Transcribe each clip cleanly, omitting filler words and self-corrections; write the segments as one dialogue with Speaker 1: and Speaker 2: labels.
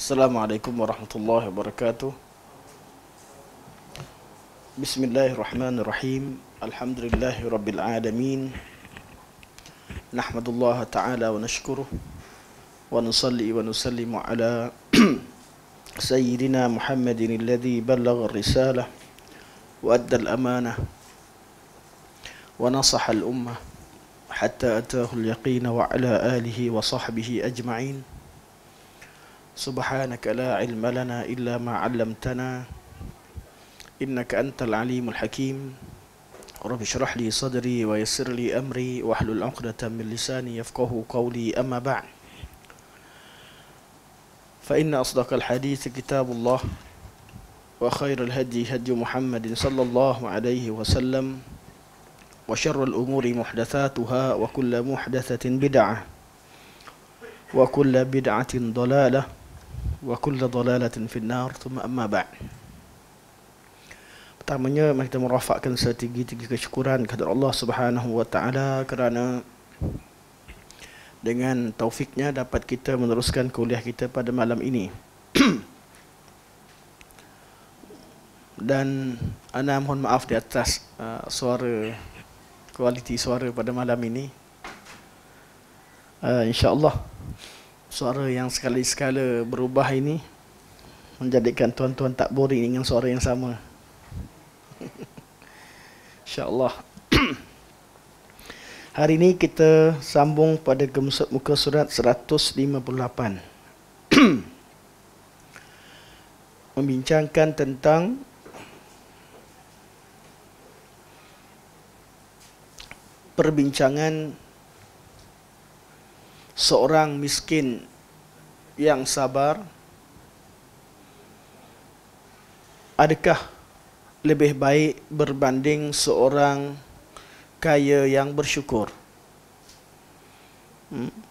Speaker 1: Assalamualaikum warahmatullahi wabarakatuh. Bismillahirrahmanirrahim. Alhamdulillahi rabbil alamin. Nahmadullah ta'ala wa nashkuruh wa nusalli wa nusallimu ala sayyidina Muhammadin alladhi ballagha ar-risalah wa adda al-amanah wa nasaha al-ummah hatta ataahu al-yaqin wa ala alihi wa sahbihi ajma'in. Subhanaka la ilma lana illa ma 'allamtana innaka antal alimul hakim. Rabbi shrah li sadri wa yassir li amri wahlul 'uqdatam min lisani yafqahu qawli, amma ba'd. Fa inna asdaqal hadits kitabullah wa khairal hadi hadi Muhammadin sallallahu alaihi wasallam wa syarrul umuri muhdatsatuha wa kullu muhdatsatin bid'ah wa kullu bid'atin dhalalah wa kullu dhalalatin finnar. Thumma amma ba'd. Pertamanya mari kita merafakkan setinggi-tinggi kesyukuran kepada Allah Subhanahu wa taala kerana dengan taufiknya dapat kita meneruskan kuliah kita pada malam ini. Dan ana mohon maaf di atas kualiti suara pada malam ini. InsyaAllah suara yang sekali-sekala berubah ini menjadikan tuan-tuan tak boring dengan suara yang sama. InsyaAllah. Hari ini kita sambung pada muka surat 158. Membincangkan tentang perbincangan seorang miskin yang sabar adakah lebih baik berbanding seorang kaya yang bersyukur?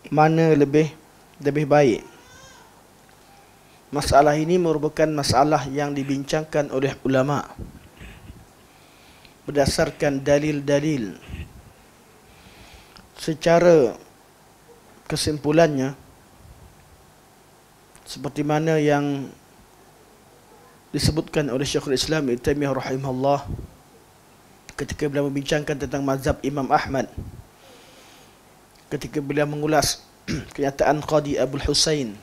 Speaker 1: Mana lebih baik? Masalah ini merupakan masalah yang dibincangkan oleh ulama berdasarkan dalil-dalil. Secara kesimpulannya, seperti mana yang disebutkan oleh Syekhul Islam Ibn Taimiyah rahimahullah ketika beliau membincangkan tentang mazhab Imam Ahmad, ketika beliau mengulas kenyataan Qadi Abul Husain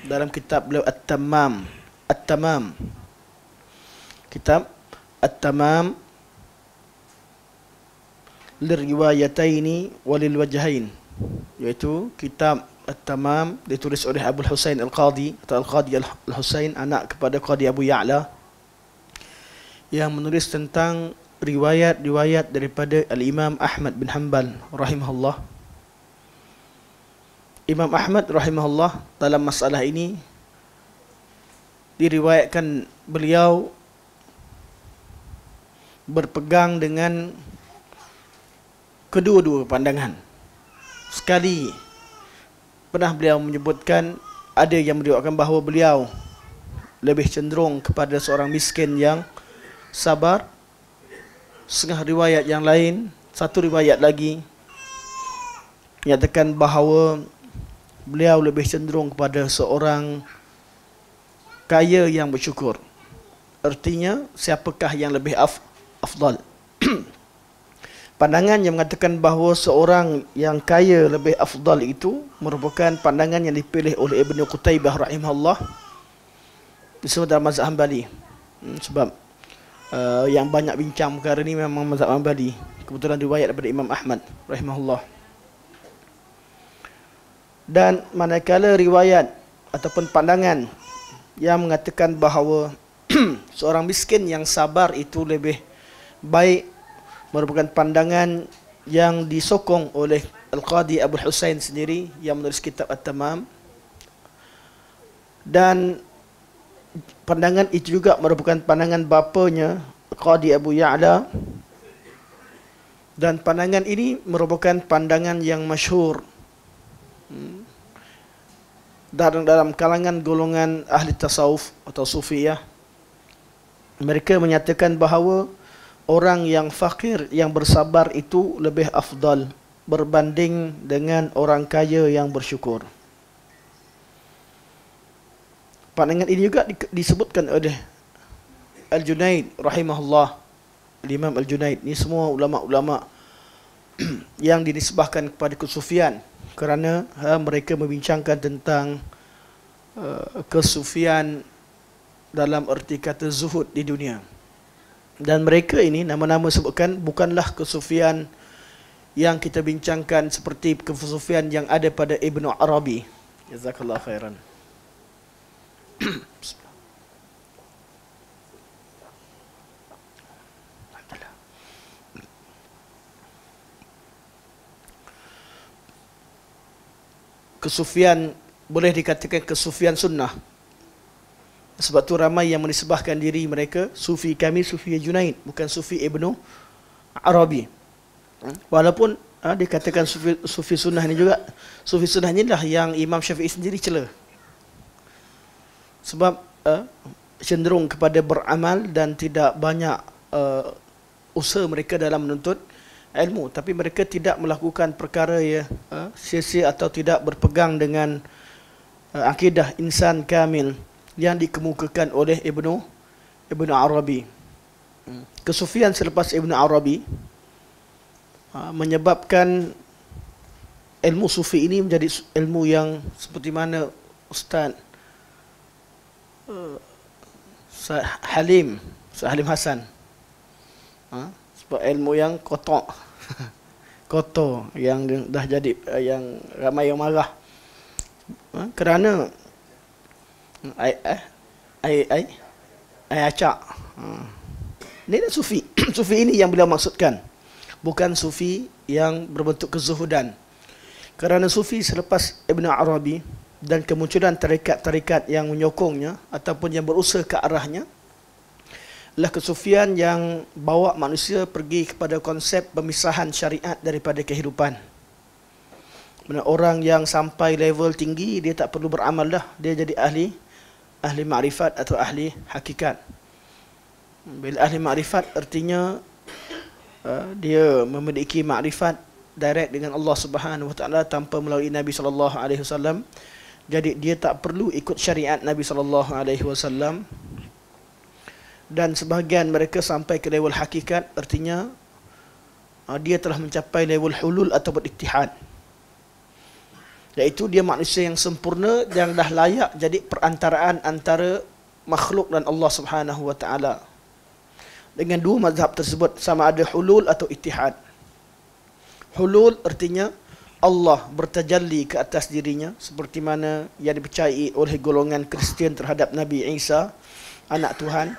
Speaker 1: dalam kitab beliau At-Tamam, kitab At-Tamam liriwayataini walil wajhain, iaitu kitab At-Tamam ditulis oleh Abul Husain Al-Qadi atau Al-Qadi Al-Husain, anak kepada Qadi Abu Ya'la, yang menulis tentang riwayat-riwayat daripada Al-Imam Ahmad bin Hanbal rahimahullah. Imam Ahmad rahimahullah dalam masalah ini diriwayatkan beliau berpegang dengan kedua-dua pandangan. Sekali pernah beliau menyebutkan, ada yang meriwayatkan bahawa beliau lebih cenderung kepada seorang miskin yang sabar. Setengah riwayat yang lain, satu riwayat lagi menyatakan bahawa beliau lebih cenderung kepada seorang kaya yang bersyukur. Artinya, siapakah yang lebih afdal? Pandangan yang mengatakan bahawa seorang yang kaya lebih afdal itu merupakan pandangan yang dipilih oleh Ibn Qutaybah rahimahullah disebut dalam mazhab Hanbali. Sebab yang banyak bincang perkara ini memang mazhab Hanbali. Kebetulan riwayat daripada Imam Ahmad rahimahullah. Dan manakala riwayat ataupun pandangan yang mengatakan bahawa seorang miskin yang sabar itu lebih baik merupakan pandangan yang disokong oleh Al-Qadi Abul Husain sendiri yang menulis kitab At-Tamam, dan pandangan itu juga merupakan pandangan bapanya Qadi Abu Ya'la, dan pandangan ini merupakan pandangan yang masyhur dalam kalangan golongan ahli tasawuf atau sufiyah. Mereka menyatakan bahawa orang yang fakir yang bersabar itu lebih afdal berbanding dengan orang kaya yang bersyukur. Pandangan ini juga disebutkan oleh Al-Junaid rahimahullah. Imam Al-Junaid ni semua ulama-ulama yang dinisbahkan kepada kesufian kerana mereka membincangkan tentang kesufian dalam erti kata zuhud di dunia. Dan mereka ini nama-nama sebutkan bukanlah kesufian yang kita bincangkan seperti kesufian yang ada pada Ibnu Arabi. Jazakallah khairan. Kesufian boleh dikatakan kesufian sunnah. Sebab tu ramai yang menisbahkan diri mereka, sufi kami Sufi Junaid, bukan Sufi Ibnu Arabi. Walaupun dikatakan sufi sunnah ni juga, sufi sunnah ni lah yang Imam Syafi'i sendiri cela. Sebab cenderung kepada beramal dan tidak banyak usaha mereka dalam menuntut ilmu, tapi mereka tidak melakukan perkara sia-sia atau tidak berpegang dengan akidah insan kamil yang dikemukakan oleh Ibnu Arabi. Kesufian selepas Ibnu Arabi menyebabkan ilmu sufi ini menjadi ilmu yang seperti mana Ustaz Halim Hasan, sebab ilmu yang kotor yang dah jadi yang ramai yang marah kerana ai acak. Ini dah sufi. Sufi ini yang beliau maksudkan, bukan sufi yang berbentuk kezuhudan. Kerana sufi selepas Ibn Arabi dan kemunculan tarikat-tarikat yang menyokongnya ataupun yang berusaha ke arahnya, adalah kesufian yang bawa manusia pergi kepada konsep pemisahan syariat daripada kehidupan. Orang yang sampai level tinggi, dia tak perlu beramal dah, dia jadi ahli ma'rifat atau ahli hakikat. Bila ahli ma'rifat artinya dia memiliki ma'rifat direct dengan Allah Subhanahu Wa Taala tanpa melalui Nabi sallallahu alaihi wasallam. Jadi dia tak perlu ikut syariat Nabi sallallahu alaihi wasallam. Dan sebahagian mereka sampai ke level hakikat, artinya dia telah mencapai level hulul atau ittihad, iaitu dia manusia yang sempurna yang dah layak jadi perantaraan antara makhluk dan Allah Subhanahu Wa Taala. Dengan dua mazhab tersebut, sama ada hulul atau ittihad. Hulul artinya Allah bertajalli ke atas dirinya, seperti mana yang dipercayai oleh golongan Kristian terhadap Nabi Isa, anak Tuhan.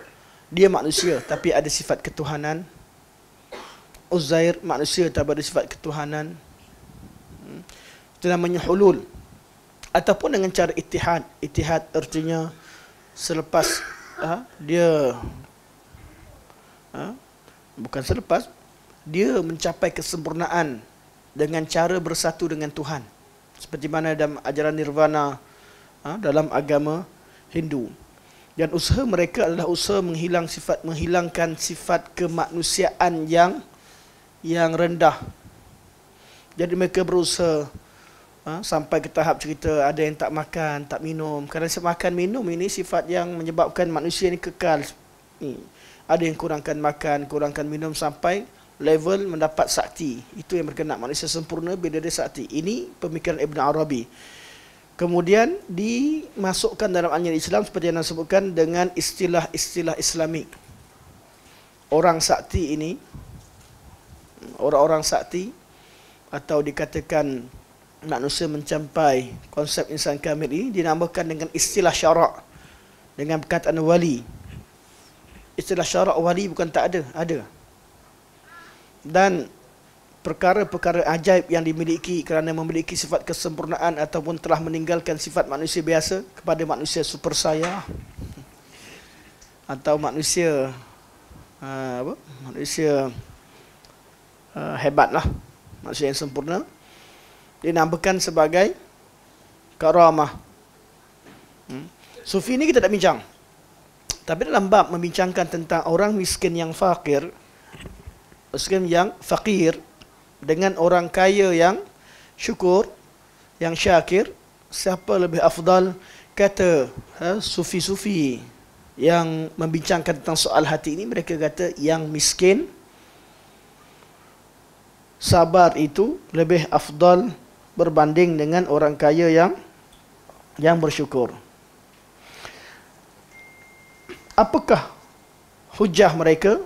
Speaker 1: Dia manusia tapi ada sifat ketuhanan. Uzair manusia tapi ada sifat ketuhanan. Itu namanya hulul. Ataupun dengan cara ittihad. Ittihad artinya selepas dia bukan selepas, dia mencapai kesempurnaan dengan cara bersatu dengan Tuhan, seperti mana dalam ajaran nirvana dalam agama Hindu. Dan usaha mereka adalah usaha menghilangkan sifat kemanusiaan yang rendah. Jadi mereka berusaha sampai ke tahap cerita ada yang tak makan, tak minum. Kerana makan minum ini sifat yang menyebabkan manusia ini kekal. Ada yang kurangkan makan, kurangkan minum sampai level mendapat sakti. Itu yang mereka nak, manusia sempurna bila dia sakti. Ini pemikiran Ibn Arabi. Kemudian dimasukkan dalam ajaran Islam seperti yang disebutkan dengan istilah-istilah Islamik. Orang sakti ini, orang-orang sakti atau dikatakan manusia mencapai konsep insan kamil ini dinamakan dengan istilah syarak, dengan perkataan wali. Istilah syarak wali bukan tak ada, ada. Dan perkara-perkara ajaib yang dimiliki kerana memiliki sifat kesempurnaan ataupun telah meninggalkan sifat manusia biasa kepada manusia super saya atau manusia manusia hebatlah, manusia yang sempurna, dinamakan sebagai karamah. Sufi ini kita tak bincang, tapi dalam bab membincangkan tentang orang miskin yang fakir, miskin yang fakir dengan orang kaya yang syukur, yang syakir, siapa lebih afdal, kata sufi-sufi yang membincangkan tentang soal hati ini, mereka kata yang miskin sabar itu lebih afdal berbanding dengan orang kaya yang bersyukur. Apakah hujah mereka?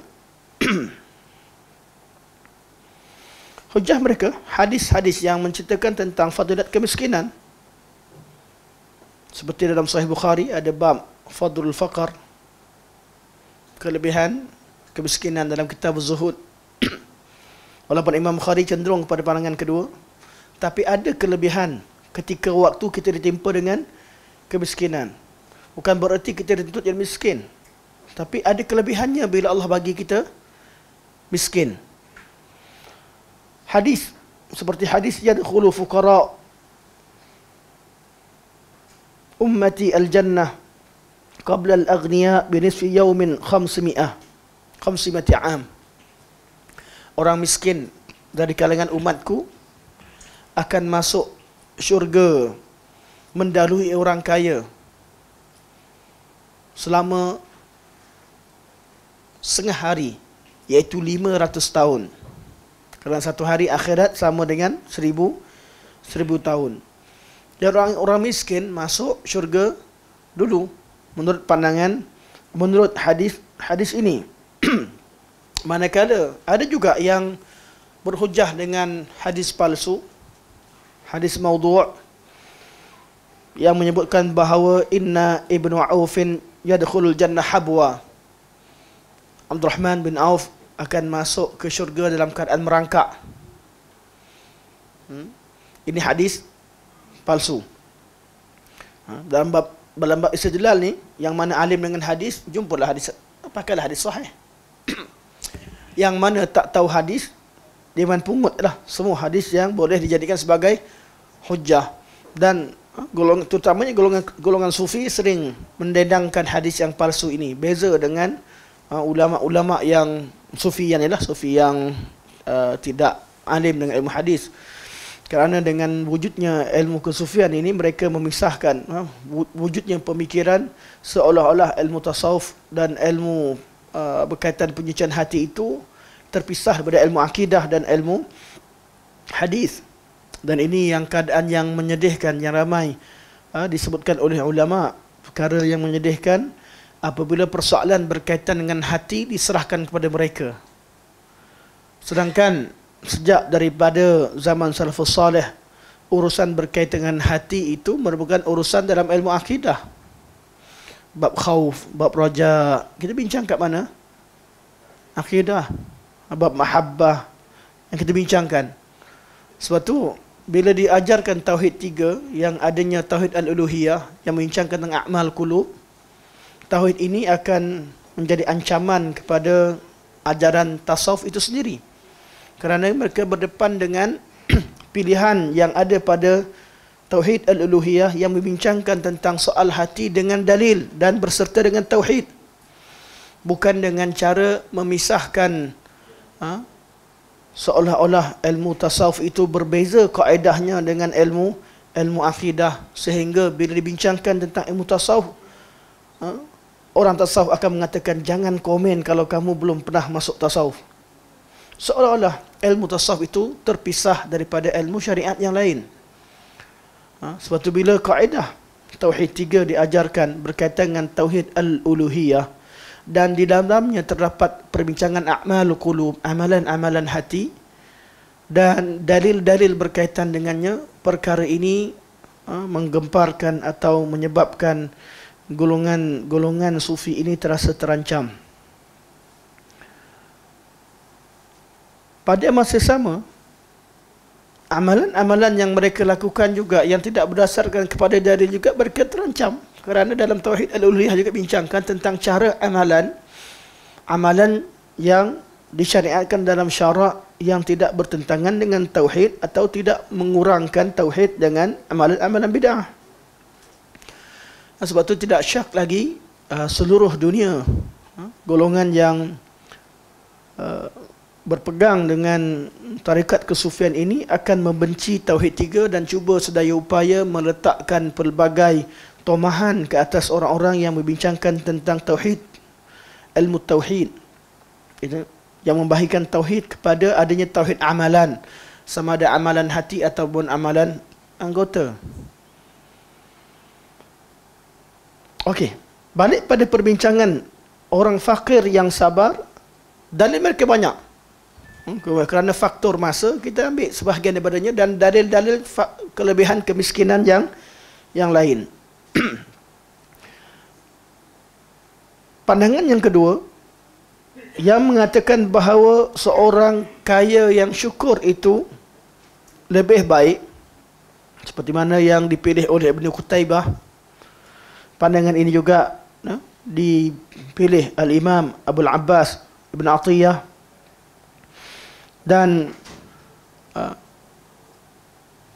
Speaker 1: Hujah mereka hadis-hadis yang menceritakan tentang fadilat kemiskinan. Seperti dalam Sahih Bukhari ada bab Fadlul Faqar, kelebihan kemiskinan dalam kitab Zuhud. Walaupun Imam Bukhari cenderung kepada pandangan kedua, tapi ada kelebihan ketika waktu kita ditimpa dengan kemiskinan. Bukan bererti kita dituntut jadi miskin, tapi ada kelebihannya bila Allah bagi kita miskin. Hadis seperti hadis yadkhulu fuqara ummati al-jannah qabla al-aghniya binisfi yawmin 500 am. Orang miskin dari kalangan umatku akan masuk syurga mendahului orang kaya selama setengah hari, iaitu 500 tahun. Kerana satu hari akhirat sama dengan 1000 tahun. Dan orang miskin masuk syurga dulu menurut pandangan, menurut hadis ini. Manakala ada juga yang berhujah dengan hadis palsu, hadis maudhu' yang menyebutkan bahawa inna ibnu Aufin yadkhulul jannah habwa. Abdurrahman bin Auf akan masuk ke syurga dalam keadaan merangkak. Ini hadis palsu. Dalam bab istidlal ni, yang mana alim dengan hadis, jumpalah hadis, pakailah hadis sahih. Yang mana tak tahu hadis, dia main pungut lah semua hadis yang boleh dijadikan sebagai hujah. Dan terutamanya golongan sufi sering mendedangkan hadis yang palsu ini. Beza dengan ulama-ulama yang sufi yang tidak alim dengan ilmu hadis. Kerana dengan wujudnya ilmu kesufian ini, mereka memisahkan wujudnya pemikiran seolah-olah ilmu tasawuf dan ilmu berkaitan penyucian hati itu terpisah daripada ilmu akidah dan ilmu hadis. Dan ini yang keadaan yang menyedihkan, yang ramai disebutkan oleh ulama. Perkara yang menyedihkan apabila persoalan berkaitan dengan hati diserahkan kepada mereka. Sedangkan sejak daripada zaman salafus salih, urusan berkaitan dengan hati itu merupakan urusan dalam ilmu akidah. Bab khauf, bab raja, kita bincang kat mana? Akidah. Bab mahabbah yang kita bincangkan. Sebab tu bila diajarkan tauhid 3, yang adanya tauhid al-uluhiyah yang membincangkan tentang a'mal qulub, tauhid ini akan menjadi ancaman kepada ajaran tasawuf itu sendiri. Kerana mereka berdepan dengan pilihan yang ada pada tauhid al-uluhiyah yang membincangkan tentang soal hati dengan dalil dan berserta dengan tauhid. Bukan dengan cara memisahkan seolah-olah ilmu tasawuf itu berbeza kaedahnya dengan ilmu akidah, sehingga bila dibincangkan tentang ilmu tasawuf, orang tasawuf akan mengatakan jangan komen kalau kamu belum pernah masuk tasawuf. Seolah-olah ilmu tasawuf itu terpisah daripada ilmu syariat yang lain. Sebab tu bila kaedah tauhid 3 diajarkan berkaitan dengan tauhid al-uluhiyah, dan di dalamnya terdapat perbincangan a'mal qulub, amalan-amalan hati, dan dalil-dalil berkaitan dengannya, perkara ini menggemparkan atau menyebabkan golongan sufi ini terasa terancam. Pada masa sama, amalan-amalan yang mereka lakukan juga yang tidak berdasarkan kepada dalil juga mereka terancam. Kerana dalam tauhid al-uluhiyah juga bincangkan tentang cara amalan yang disyariatkan dalam syarak yang tidak bertentangan dengan tauhid atau tidak mengurangkan tauhid dengan amalan-amalan bid'ah. Sebab itu tidak syak lagi seluruh dunia golongan yang berpegang dengan tarikat kesufian ini akan membenci tauhid 3 dan cuba sedaya upaya meletakkan pelbagai tomahan ke atas orang-orang yang membincangkan tentang tauhid, ilmu tauhid, yang membahagikan tauhid kepada adanya tauhid amalan, sama ada amalan hati ataupun amalan anggota. Okey, balik pada perbincangan orang fakir yang sabar. Dalil mereka banyak. Kerana faktor masa, kita ambil sebahagian daripadanya, dan dalil-dalil kelebihan kemiskinan yang lain. Pandangan yang kedua, yang mengatakan bahawa seorang kaya yang syukur itu lebih baik, seperti mana yang dipilih oleh Ibn Qutaybah. Pandangan ini juga dipilih Al-Imam Abul Abbas Ibn Atiyah, dan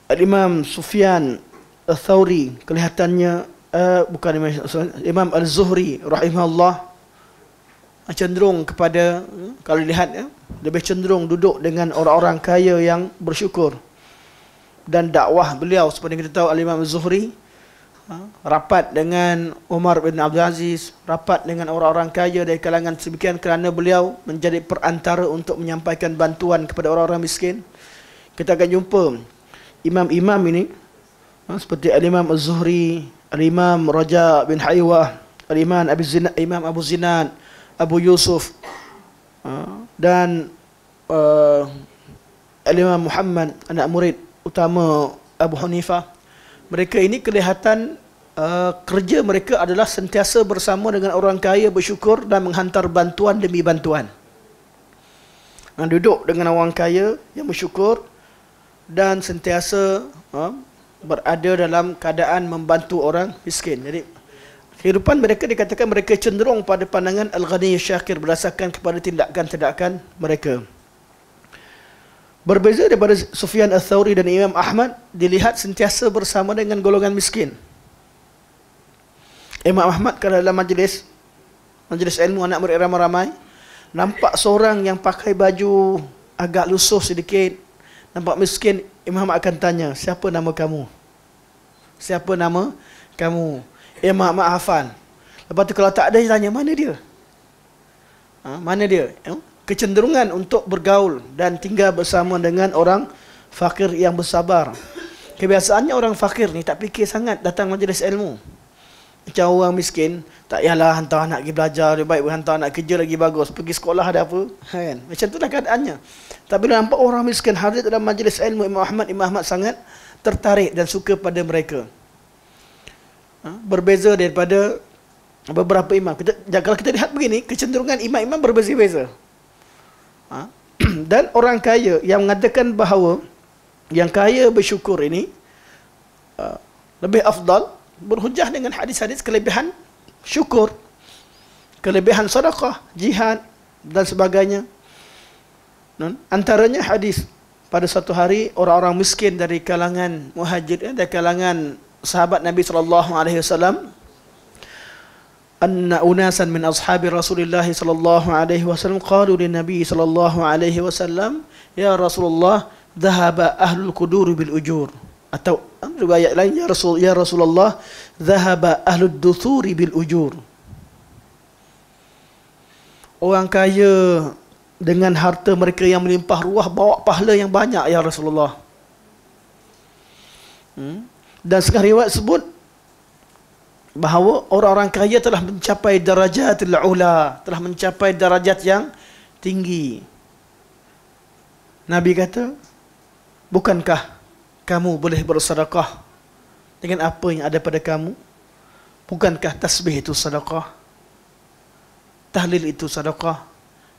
Speaker 1: Al-Imam Sufyan Al-Thawri, kelihatannya bukan Imam Al-Zuhri rahimahullah, cenderung kepada, kalau lihat lebih cenderung duduk dengan orang-orang kaya yang bersyukur. Dan dakwah beliau seperti kita tahu, Al-Imam Al-Zuhri rapat dengan Umar bin Abdul Aziz, rapat dengan orang-orang kaya dari kalangan sebagian, kerana beliau menjadi perantara untuk menyampaikan bantuan kepada orang-orang miskin. Kita akan jumpa imam-imam ini seperti Al-Imam Az-Zuhri, Al-Imam Raja bin Haywah, Imam Abu Zinad, Abu Yusuf, dan Al-Imam Muhammad, anak murid utama Abu Hanifah. Mereka ini kelihatan kerja mereka adalah sentiasa bersama dengan orang kaya, bersyukur dan menghantar bantuan demi bantuan. Duduk dengan orang kaya yang bersyukur dan sentiasa berada dalam keadaan membantu orang miskin. Jadi kehidupan mereka dikatakan mereka cenderung pada pandangan Al-Ghani Syakir berdasarkan kepada tindakan-tindakan mereka. Berbeza daripada Sufyan Al-Thawri dan Imam Ahmad, dilihat sentiasa bersama dengan golongan miskin. Imam Ahmad kalau dalam majlis ilmu anak murid ramai-ramai, nampak seorang yang pakai baju agak lusuh sedikit, nampak miskin, Imam Ahmad akan tanya, siapa nama kamu? Siapa nama kamu? Imam Ahmad hafal. Lepas tu kalau tak ada, dia tanya, mana dia? Mana dia? Kecenderungan untuk bergaul dan tinggal bersama dengan orang fakir yang bersabar. Kebiasaannya orang fakir ni tak fikir sangat datang majlis ilmu. Macam orang miskin, tak yalah hantar anak pergi belajar, lebih baik hantar anak kerja lagi bagus, pergi sekolah ada apa, kan? Macam itulah keadaannya. Tapi bila nampak orang miskin hadir dalam majlis ilmu Imam Ahmad sangat tertarik dan suka pada mereka. Berbeza daripada beberapa imam. Kalau kita lihat begini, kecenderungan imam-imam berbeza-beza. Dan orang kaya yang mengatakan bahawa yang kaya bersyukur ini lebih afdal, berhujah dengan hadis-hadis kelebihan syukur, kelebihan sedekah, jihad dan sebagainya. Antaranya hadis pada satu hari orang-orang miskin dari kalangan muhajir, dari kalangan sahabat Nabi SAW, anna unasan min ashabi Rasulullah sallallahu alaihi wasallam qalu lin Nabi sallallahu alaihi wasallam, ya Rasulullah, dhahaba ahlul qudur bil ujur. Atau riwayat lain, ya Rasulullah, dhahaba ahlud duthuri bil ujur. Orang kaya dengan harta mereka yang melimpah ruah bawa pahala yang banyak, ya Rasulullah. Dan sekarang riwayat sebut bahawa orang-orang kaya telah mencapai darajatul ula, telah mencapai darajat yang tinggi. Nabi kata, bukankah kamu boleh bersedekah dengan apa yang ada pada kamu? Bukankah tasbih itu sedekah? Tahlil itu sedekah?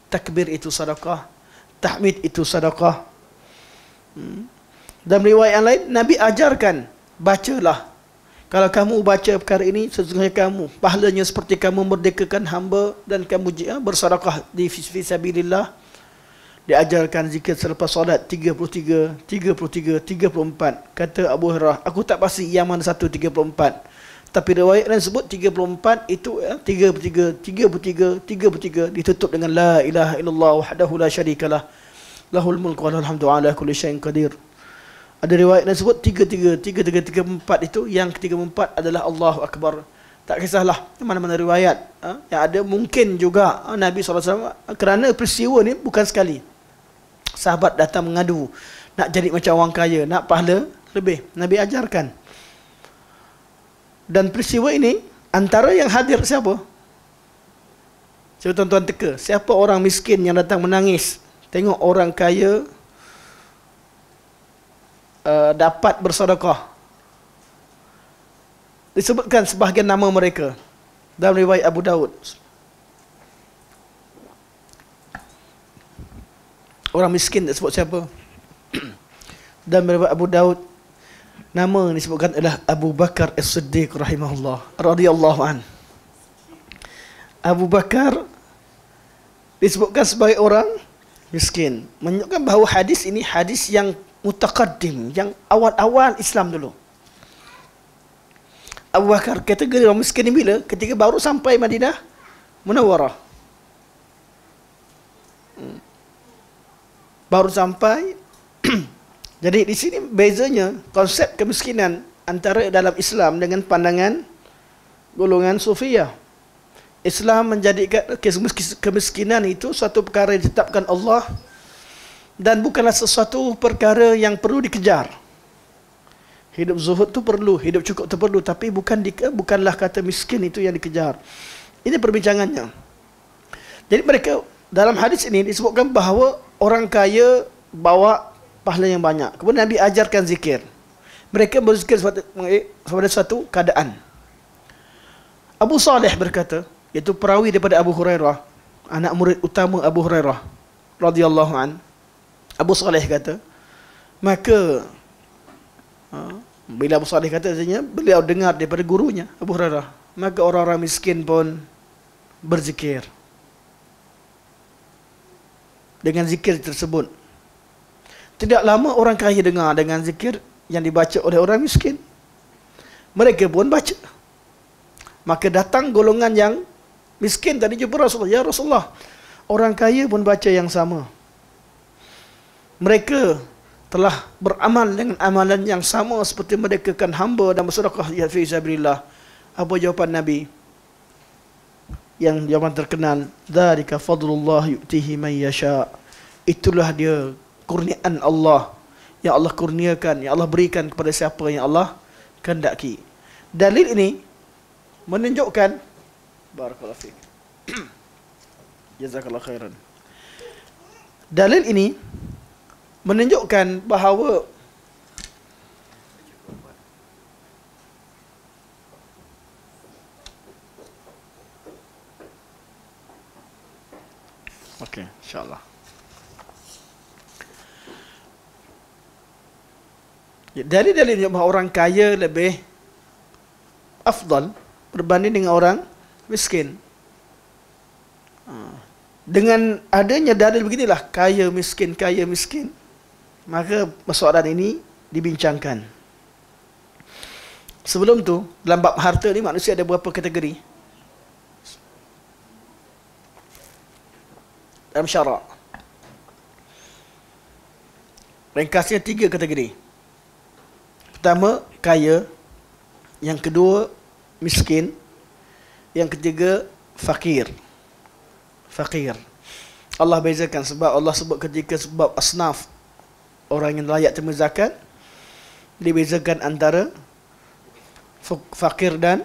Speaker 1: Takbir itu sedekah? Tahmid itu sedekah? Dalam riwayat yang lain, Nabi ajarkan, bacalah. Kalau kamu baca perkara ini, sesungguhnya kamu, pahalanya seperti kamu merdekakan hamba dan kamu bersedekah di fisabilillah. Diajarkan zikir selepas solat 33, 33, 34. Kata Abu Hurairah, aku tak pasti yang mana satu 34. Tapi riwayat lain sebut 34 itu 33, 33, 33 ditutup dengan la ilaha illallah wahdahu la syarikalah lahul mulku wa lahul hamdu ala kulli syai'in qadir. Ada riwayat yang sebut tiga empat itu, yang ketiga empat adalah Allahu Akbar. Tak kisahlah mana-mana riwayat yang ada, mungkin juga Nabi SAW, kerana peristiwa ni bukan sekali. Sahabat datang mengadu, nak jadi macam orang kaya, nak pahala lebih. Nabi ajarkan. Dan peristiwa ini, antara yang hadir siapa? Cuba tuan-tuan teka, siapa orang miskin yang datang menangis tengok orang kaya dapat bersedekah? Disebutkan sebahagian nama mereka dalam riwayat Abu Daud. Orang miskin tak sebut siapa. Dalam riwayat Abu Daud, nama yang disebutkan adalah Abu Bakar As-Siddiq rahimahullah radhiyallahu an. Abu Bakar disebutkan sebagai orang miskin, menunjukkan bahawa hadis ini hadis yang mutaqaddim, yang awal-awal Islam dulu. Abu Bakar kategori orang miskin ni bila? Ketika baru sampai Madinah Munawwarah. Baru sampai. Jadi di sini bezanya konsep kemiskinan antara dalam Islam dengan pandangan golongan Sufiyah. Islam menjadikan kemiskinan itu suatu perkara yang ditetapkan Allah dan bukanlah sesuatu perkara yang perlu dikejar. Hidup zuhud tu perlu, hidup cukup tu perlu, tapi bukanlah kata miskin itu yang dikejar. Ini perbincangannya. Jadi mereka dalam hadis ini disebutkan bahawa orang kaya bawa pahala yang banyak. Kemudian Nabi ajarkan zikir. Mereka berzikir pada suatu keadaan. Abu Saleh berkata, iaitu perawi daripada Abu Hurairah, anak murid utama Abu Hurairah radhiyallahu an. Abu Saleh kata, maka bila Abu Saleh kata, artinya beliau dengar daripada gurunya Abu Hurairah, maka orang-orang miskin pun berzikir dengan zikir tersebut. Tidak lama orang kaya dengar dengan zikir yang dibaca oleh orang miskin, mereka pun baca. Maka datang golongan yang miskin tadi jumpa Rasulullah, ya Rasulullah, orang kaya pun baca yang sama. Mereka telah beramal dengan amalan yang sama seperti mereka kan hamba dan bersedekah fi sabilillah. Apa jawapan Nabi? Yang jawapan terkenal, dzalika fadlullah yu'tihi man yasha. Itulah dia kurniaan Allah yang Allah kurniakan, yang Allah berikan kepada siapa yang Allah kehendaki. Dalil ini menunjukkan, barakallahu fiik. Jazakallahu khairan. Dalil ini menunjukkan bahawa okey, insya-Allah. Dalil-dalil bahawa orang kaya lebih afdal berbanding dengan orang miskin. Dengan adanya dalil beginilah, kaya miskin, maka persoalan ini dibincangkan. Sebelum tu, dalam bab harta ni manusia ada berapa kategori? Dalam syarak, ringkasnya 3 kategori. Pertama, kaya. Yang kedua, miskin. Yang ketiga, fakir. Allah bezakan sebab Allah sebut ketika sebab asnaf orang yang layak terima zakat, dibezakan antara fakir dan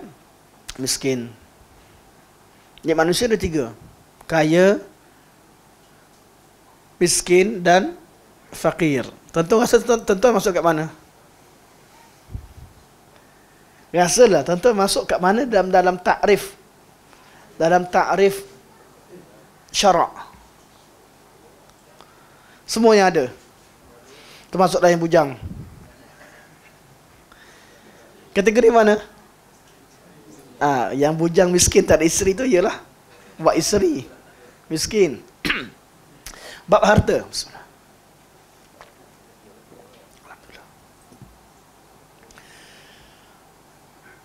Speaker 1: miskin. Jadi manusia ada 3. Kaya, miskin dan fakir. Tuan-tuan rasa tuan-tuan masuk kat mana? Rasalah tuan-tuan masuk kat mana dalam takrif, syarak. Semua yang ada, termasuk yang bujang. Kategori mana? Yang bujang miskin tak ada isteri tu ialah buat isteri miskin. Bab harta.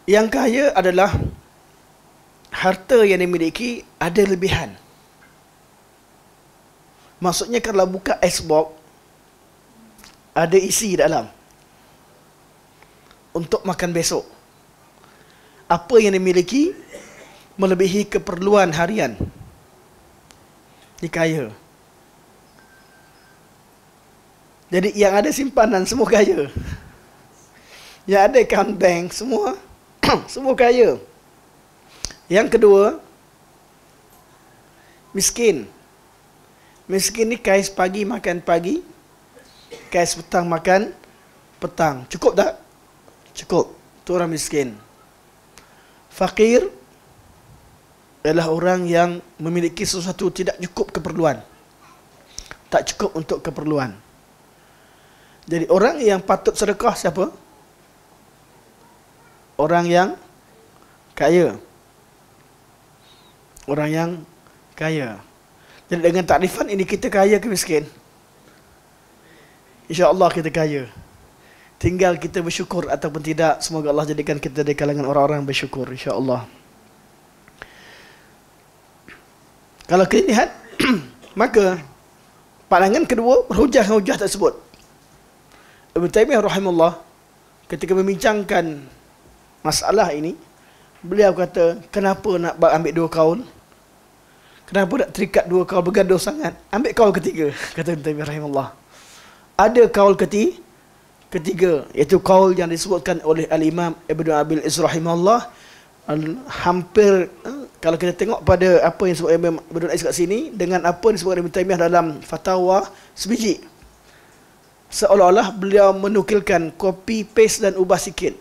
Speaker 1: Yang kaya adalah harta yang dimiliki ada lebihan. Maksudnya kalau buka icebox, ada isi dalam. untuk makan besok. Apa yang dimiliki melebihi keperluan harian. Dia kaya. Jadi yang ada simpanan semua kaya. Yang ada account bank semua semua kaya. Yang kedua, miskin. Miskin ni kais pagi makan pagi, kais petang makan petang. Cukup tak? Cukup. Itu orang miskin. Fakir adalah orang yang memiliki sesuatu tidak cukup keperluan. Tak cukup untuk keperluan. Jadi orang yang patut sedekah siapa? Orang yang kaya. Orang yang kaya. Jadi dengan takrifan ini kita kaya ke miskin? InsyaAllah kita kaya. Tinggal kita bersyukur ataupun tidak. Semoga Allah jadikan kita dari kalangan orang-orang bersyukur, insyaAllah. Kalau kita lihat, maka pandangan kedua berhujah dengan hujah tersebut. Ibn Taymiyah rahimahullah ketika membincangkan masalah ini, beliau kata, kenapa nak ambil dua kaul? Kenapa nak terikat dua kaul bergaduh sangat? Ambil kaul ketiga, kata Ibn Taymiyah rahimahullah. Ada kaul ketiga, iaitu kaul yang disebutkan oleh Al-Imam Ibn Abil Izz rahimahullah. Hampir, kalau kita tengok pada apa yang disebut Ibn Abil Izz kat sini, dengan apa yang disebut Ibn Taymiyah dalam fatwa sebiji, seolah-olah beliau menukilkan copy, paste dan ubah sikit.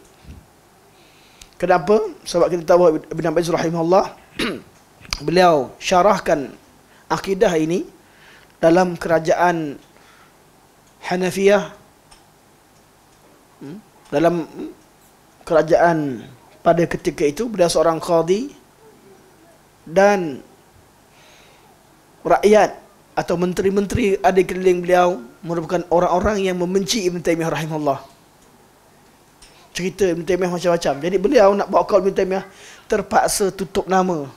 Speaker 1: Kenapa? Sebab kita tahu Ibn Abil Izz rahimahullah beliau syarahkan akidah ini dalam kerajaan Hanafiyah, dalam kerajaan pada ketika itu. Beliau seorang qadhi, dan rakyat atau menteri-menteri ada di keliling beliau merupakan orang-orang yang membenci Ibn Taymiyah rahimahullah. Cerita Ibn Taymiyah macam-macam. Jadi beliau nak bawa kaul Ibn Taymiyah, terpaksa tutup nama,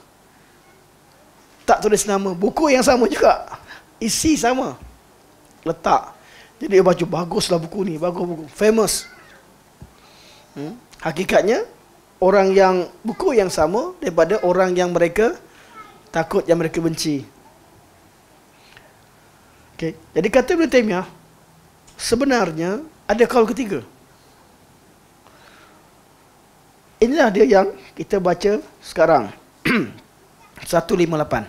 Speaker 1: tak tulis nama. Buku yang sama juga, isi sama, letak. Jadi dia baca, baguslah buku ni, bagus buku, famous. Hakikatnya orang yang buku yang sama daripada orang yang mereka takut, yang mereka benci. Okay. Jadi kata Ibn Taymiyah, sebenarnya ada kaul ketiga. Inilah dia yang kita baca sekarang. 158.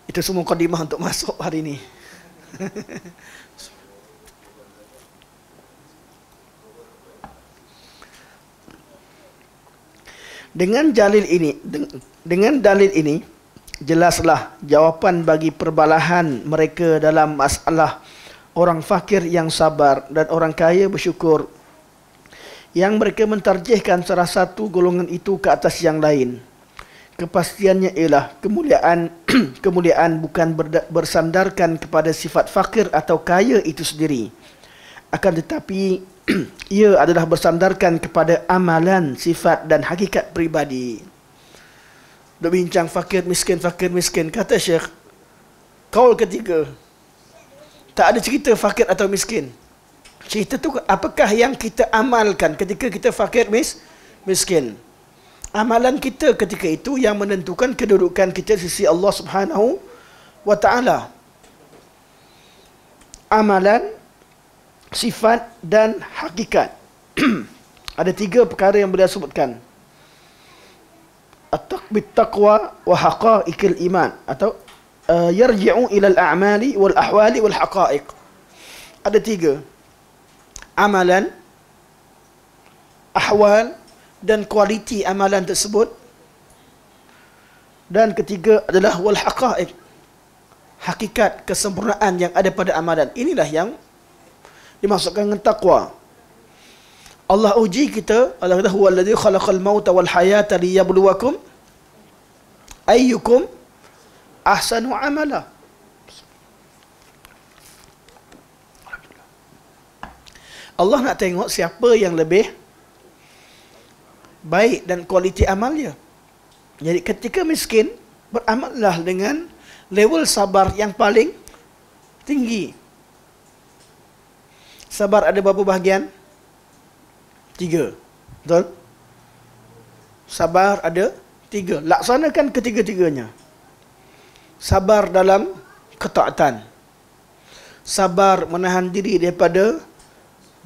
Speaker 1: Itu semua mukadimah untuk masuk hari ini. Dengan dalil ini jelaslah jawapan bagi perbalahan mereka dalam masalah orang fakir yang sabar dan orang kaya bersyukur, yang mereka mentarjihkan salah satu golongan itu ke atas yang lain. Kepastiannya ialah kemuliaan bukan bersandarkan kepada sifat fakir atau kaya itu sendiri, akan tetapi ia adalah bersandarkan kepada amalan, sifat dan hakikat pribadi. Duk bincang fakir miskin. Kata Syekh, kaul ketiga, tak ada cerita fakir atau miskin. Cerita tu apakah yang kita amalkan ketika kita fakir miskin. Amalan kita ketika itu yang menentukan kedudukan kita di sisi Allah Subhanahu wa ta'ala. Amalan, sifat dan hakikat. Ada tiga perkara yang beliau sebutkan. At-taqbit taqwa wa haqa'iqil iman, atau yarji'u ila al-a'mali wal ahwali wal haqa'iq. Ada tiga. Amalan, ahwal dan kualiti amalan tersebut. Dan ketiga adalah wal haqa'iq, hakikat kesempurnaan yang ada pada amalan. Inilah yang dimaksudkan dengan taqwa. Allah uji kita. Allah kata huwallazi khalaqal mauta wal hayata liyabluwakum ayyukum ahsanu amala. Allah nak tengok siapa yang lebih baik dan kualiti amalnya. Jadi ketika miskin, beramallah dengan level sabar yang paling tinggi. Sabar ada berapa bahagian? 3. Betul? Sabar ada 3. Laksanakan ketiga-tiganya. Sabar dalam ketaatan. Sabar menahan diri daripada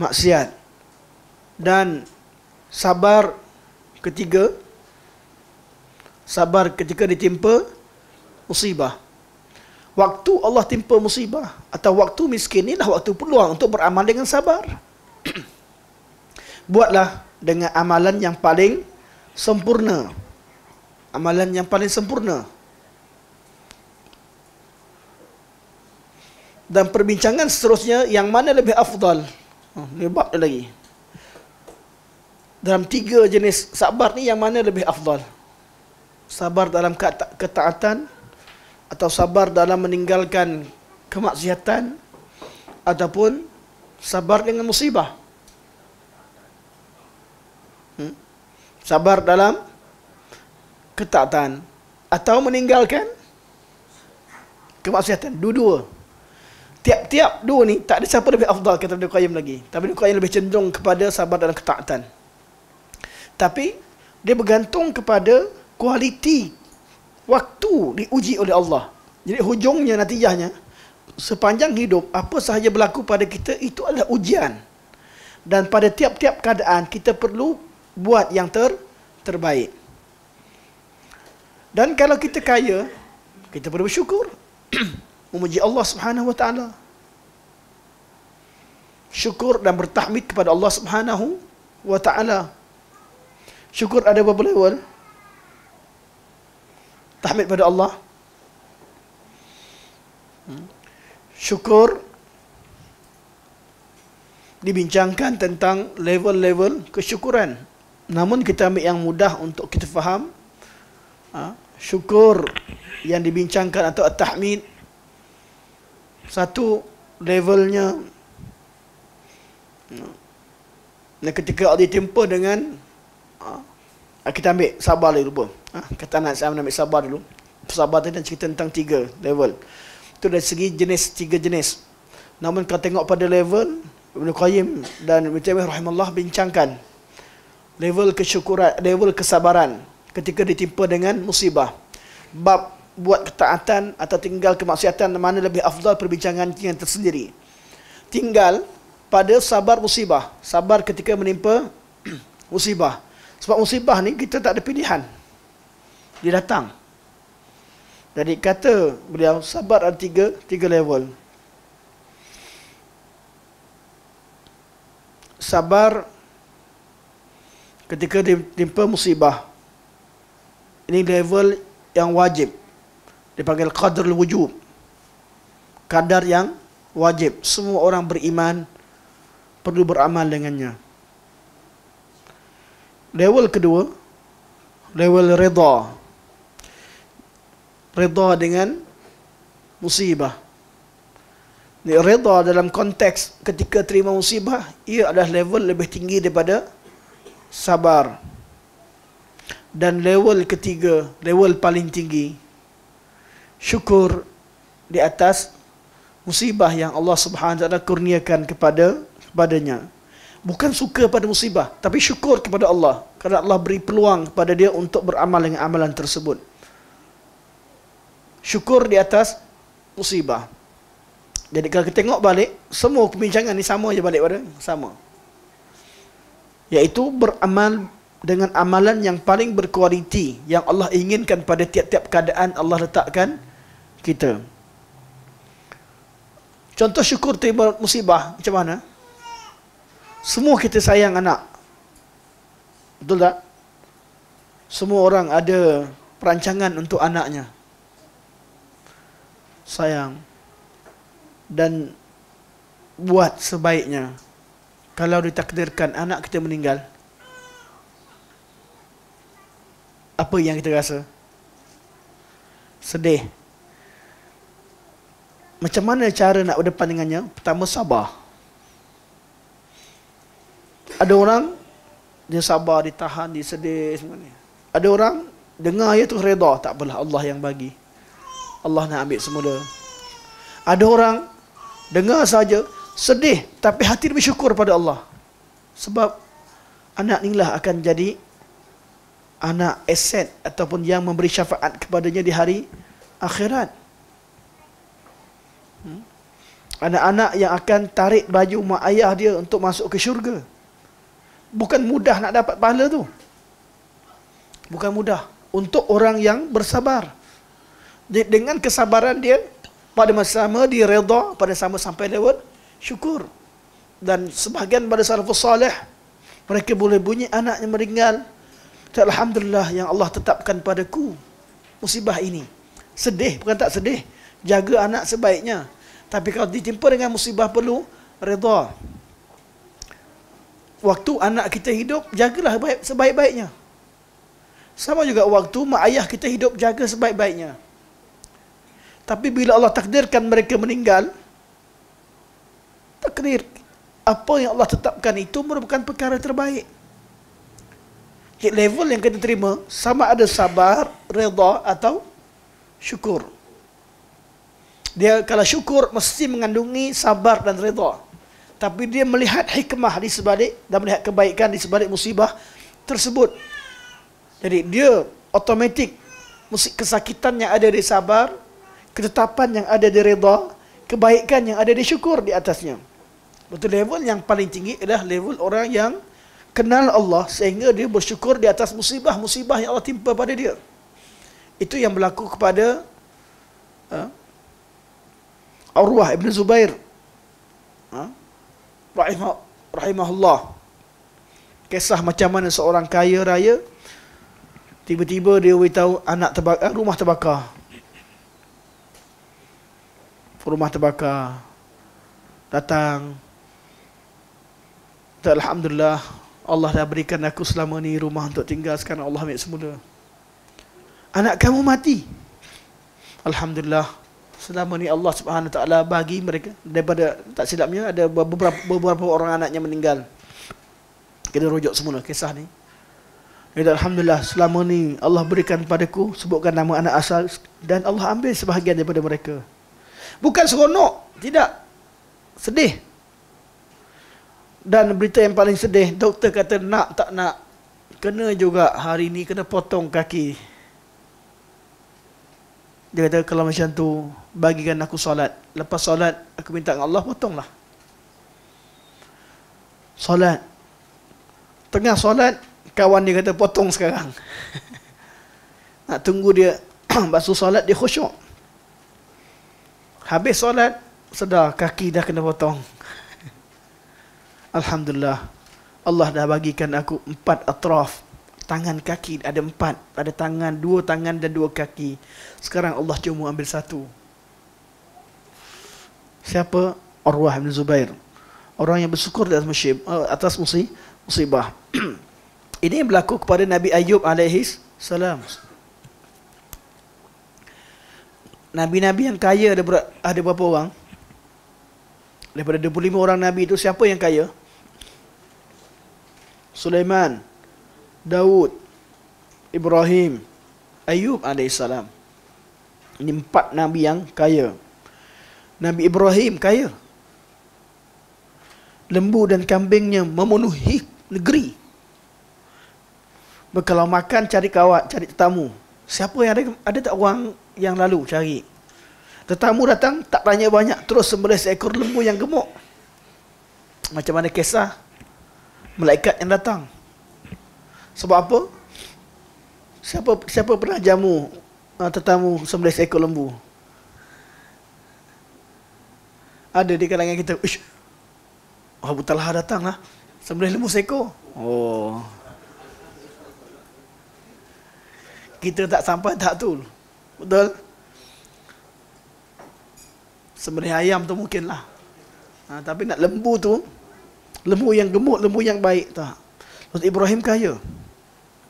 Speaker 1: maksiat. Dan sabar ketiga, sabar ketika ditimpa musibah. Waktu Allah timpa musibah atau waktu miskin, inilah waktu peluang untuk beramal dengan sabar. Buatlah dengan amalan yang paling sempurna. Amalan yang paling sempurna. Dan perbincangan seterusnya, yang mana lebih afdal? Ini bab lagi. Dalam 3 jenis sabar ni, yang mana lebih afdal? Sabar dalam ketaatan, atau sabar dalam meninggalkan kemaksiatan, ataupun sabar dengan musibah? Sabar dalam ketaatan atau meninggalkan kemaksiatan? Dua-dua. Tiap-tiap dua ni tak ada siapa lebih afdal, kata Ibnu Qayyim lagi. Tapi Ibnu Qayyim lebih cenderung kepada sabar dalam ketaatan. Tapi dia bergantung kepada kualiti waktu diuji oleh Allah. Jadi hujungnya, natijahnya, sepanjang hidup, apa sahaja berlaku pada kita, itu adalah ujian. Dan pada tiap-tiap keadaan, kita perlu buat yang terbaik. Dan kalau kita kaya, kita perlu bersyukur. Memuji Allah Subhanahu wa ta'ala. Syukur dan bertahmid kepada Allah Subhanahu wa ta'ala. Syukur ada berapa level? Tahmid pada Allah. Syukur dibincangkan tentang level-level kesyukuran. Namun kita ambil yang mudah untuk kita faham. Syukur yang dibincangkan atau at-tahmid, satu levelnya, ketika ditimpa dengan, kita ambil sabar dulu lupa. Kata anak saya ambil sabar dulu. Sabar tadi cerita tentang 3 level. Itu dari segi jenis, 3 jenis. Namun kalau tengok pada level, Ibnu Qayyim dan Ibnu Taimiyah rahimahullah bincangkan level kesyukuran, level kesabaran ketika ditimpa dengan musibah. Bab buat ketaatan atau tinggal kemaksiatan, mana lebih afdal, perbincangan yang tersendiri. Tinggal pada sabar musibah, sabar ketika menimpa musibah. Sebab musibah ni kita tak ada pilihan, dia datang. Jadi kata beliau, sabar ada 3 level. Sabar ketika ditimpa musibah, ini level yang wajib, dipanggil qadarul wujub, kadar yang wajib. Semua orang beriman perlu beramal dengannya. Level kedua, level reda. Reda dengan musibah. Reda dalam konteks ketika terima musibah, ia adalah level lebih tinggi daripada sabar. Dan level ketiga, level paling tinggi, syukur di atas musibah yang Allah Subhanahu wa taala kurniakan kepadanya. Bukan suka pada musibah, tapi syukur kepada Allah kerana Allah beri peluang kepada dia untuk beramal dengan amalan tersebut. Syukur di atas musibah. Jadi kalau kita tengok balik, semua perbincangan ni sama je balik pada sama, iaitu beramal dengan amalan yang paling berkualiti, yang Allah inginkan pada tiap-tiap keadaan Allah letakkan kita. Contoh syukur terima musibah macam mana? Semua kita sayang anak, betul tak? Semua orang ada perancangan untuk anaknya, sayang dan buat sebaiknya. Kalau ditakdirkan anak kita meninggal, apa yang kita rasa? Sedih. Macam mana cara nak berdepan dengannya? Pertama, sabar. Ada orang dia sabar, ditahan, dia sedih semuanya. Ada orang dengar ya tu reda, tak apalah, Allah yang bagi, Allah nak ambil semula. Ada orang dengar saja sedih, tapi hati dia bersyukur pada Allah. Sebab anak inilah akan jadi anak aset ataupun yang memberi syafaat kepadanya di hari akhirat. Anak-anak yang akan tarik baju mak ayah dia untuk masuk ke syurga. Bukan mudah nak dapat pahala tu. Bukan mudah. Untuk orang yang bersabar. Dengan kesabaran dia, pada masa sama dia redha, pada sama sampai lewat syukur. Dan sebahagian pada salafus salih, mereka boleh bunyi anak yang meninggal, alhamdulillah yang Allah tetapkan padaku musibah ini. Sedih, bukan tak sedih. Jaga anak sebaiknya. Tapi kalau ditimpa dengan musibah perlu redha. Waktu anak kita hidup, jagalah sebaik-baiknya. Sama juga waktu mak ayah kita hidup, jaga sebaik-baiknya. Tapi bila Allah takdirkan mereka meninggal, takdir apa yang Allah tetapkan itu merupakan perkara terbaik. Jadi level yang kita terima sama ada sabar, redha atau syukur. Dia kalau syukur mesti mengandungi sabar dan redha. Tapi dia melihat hikmah di sebalik dan melihat kebaikan di sebalik musibah tersebut. Jadi dia automatik kesakitan yang ada di sabar, ketetapan yang ada di redha, kebaikan yang ada di syukur di atasnya. Betul, level yang paling tinggi adalah level orang yang kenal Allah sehingga dia bersyukur di atas musibah-musibah yang Allah timpa pada dia. Itu yang berlaku kepada Urwah ibn Zubair rahimahullah. Kisah macam mana seorang kaya raya tiba-tiba dia beritahu rumah terbakar. Rumah terbakar. Datang. Alhamdulillah, Allah dah berikan aku selama ni rumah untuk tinggal, sekarang Allah ambil semula. Anak kamu mati. Alhamdulillah, selama ni Allah Subhanahu Taala bagi mereka, daripada tak silapnya ada beberapa orang anaknya meninggal. Kita rujuk semula kisah ni. Dan alhamdulillah, selama ni Allah berikan padaku, sebutkan nama anak asal, dan Allah ambil sebahagian daripada mereka. Bukan seronok, tidak. Sedih. Dan berita yang paling sedih, doktor kata nak tak nak, kena juga hari ni kena potong kaki. Dia kata kalau macam tu, bagikan aku solat. Lepas solat, aku minta dengan Allah, potonglah. Solat. Tengah solat, kawan dia kata potong sekarang. Nak tunggu dia basuh solat, dia khusyuk. Habis solat, sedar kaki dah kena potong. Alhamdulillah, Allah dah bagikan aku 4 atraf. Tangan kaki ada 4. Ada tangan, 2 tangan dan 2 kaki. Sekarang Allah cuma ambil 1. Siapa? Urwah bin Zubair. Orang yang bersyukur di atas musibah. Ini berlaku kepada Nabi Ayub alaihi salam. Nabi-nabi yang kaya ada berapa orang? Daripada 25 orang Nabi itu, siapa yang kaya? Sulaiman, Daud, Ibrahim, Ayub alaihissalam. Ini 4 Nabi yang kaya. Nabi Ibrahim kaya. Lembu dan kambingnya memenuhi negeri. Kalau makan cari kawan, cari tetamu. Siapa yang ada tak orang yang lalu cari? Tetamu datang, tak tanya banyak, terus sembelih seekor lembu yang gemuk. Macam mana kisah malaikat yang datang? Sebab apa? Siapa pernah jamu tetamu sembelih seekor lembu? Ada di kalangan kita. Ish, Abu Talha datang lah, sembelih lembu seekor. Oh, kita tak sampai tahap tu. Betul? Sembelih ayam tu mungkin lah. Tapi nak lembu tu, lembu yang gemuk, lembu yang baik tak. Terus Ibrahim kaya.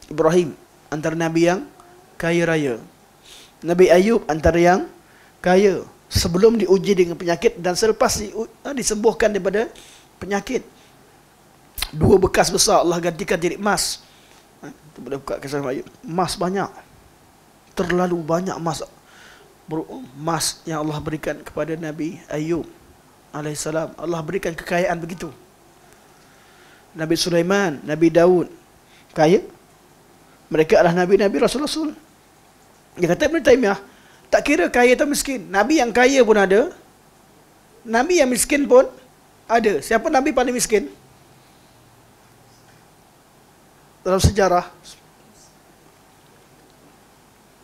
Speaker 1: Ibrahim antara Nabi yang kaya raya. Nabi Ayub antara yang kaya. Sebelum diuji dengan penyakit dan selepas disembuhkan daripada penyakit. 2 bekas besar Allah gantikan jadi emas. Kita boleh buka kisah Ayub. Emas banyak. Terlalu banyak emas. Emas yang Allah berikan kepada Nabi Ayub alaihissalam. Allah berikan kekayaan begitu. Nabi Sulaiman, Nabi Daud. Kaya. Mereka adalah Nabi-Nabi Rasul-Rasul. Dia kata Ibn Taymiyah, tak kira kaya atau miskin. Nabi yang kaya pun ada. Nabi yang miskin pun ada. Siapa Nabi paling miskin? Dalam sejarah.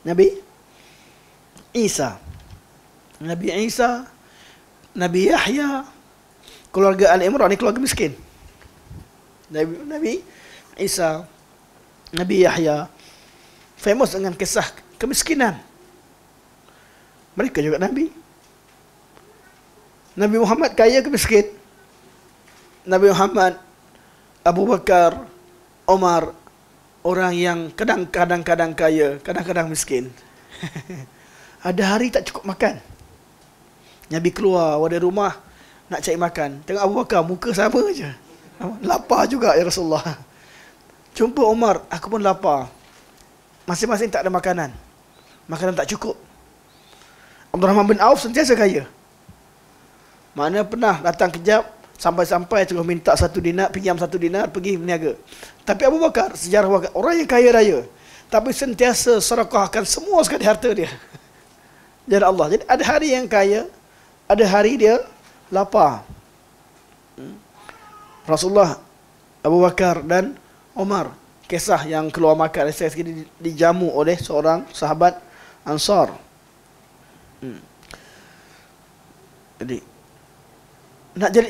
Speaker 1: Nabi Isa. Nabi Isa, Nabi Yahya, keluarga Al-Imran ni keluarga miskin. Nabi Isa, Nabi Yahya famous dengan kisah kemiskinan. Mereka juga Nabi. Nabi Muhammad kaya ke miskin? Nabi Muhammad, Abu Bakar, Omar, orang yang kadang-kadang kaya, kadang-kadang miskin. Ada hari tak cukup makan. Nabi keluar dari rumah nak cari makan. Tengok Abu Bakar, muka sama je. Lapar juga ya Rasulullah. Jumpa Umar, aku pun lapar. Masing-masing tak ada makanan. Makanan tak cukup. Abdul Rahman bin Auf sentiasa kaya. Mana pernah datang kejap, sampai-sampai terus minta 1 dinar, pinjam 1 dinar, pergi berniaga. Tapi Abu Bakar, sejarah orang yang kaya raya, tapi sentiasa sedekahkan semua sekali harta dia. Jadi Allah. Jadi ada hari yang kaya, ada hari dia lapar. Rasulullah, Abu Bakar dan Umar, kisah yang keluar makan sekali dijamu oleh seorang sahabat Ansar. Jadi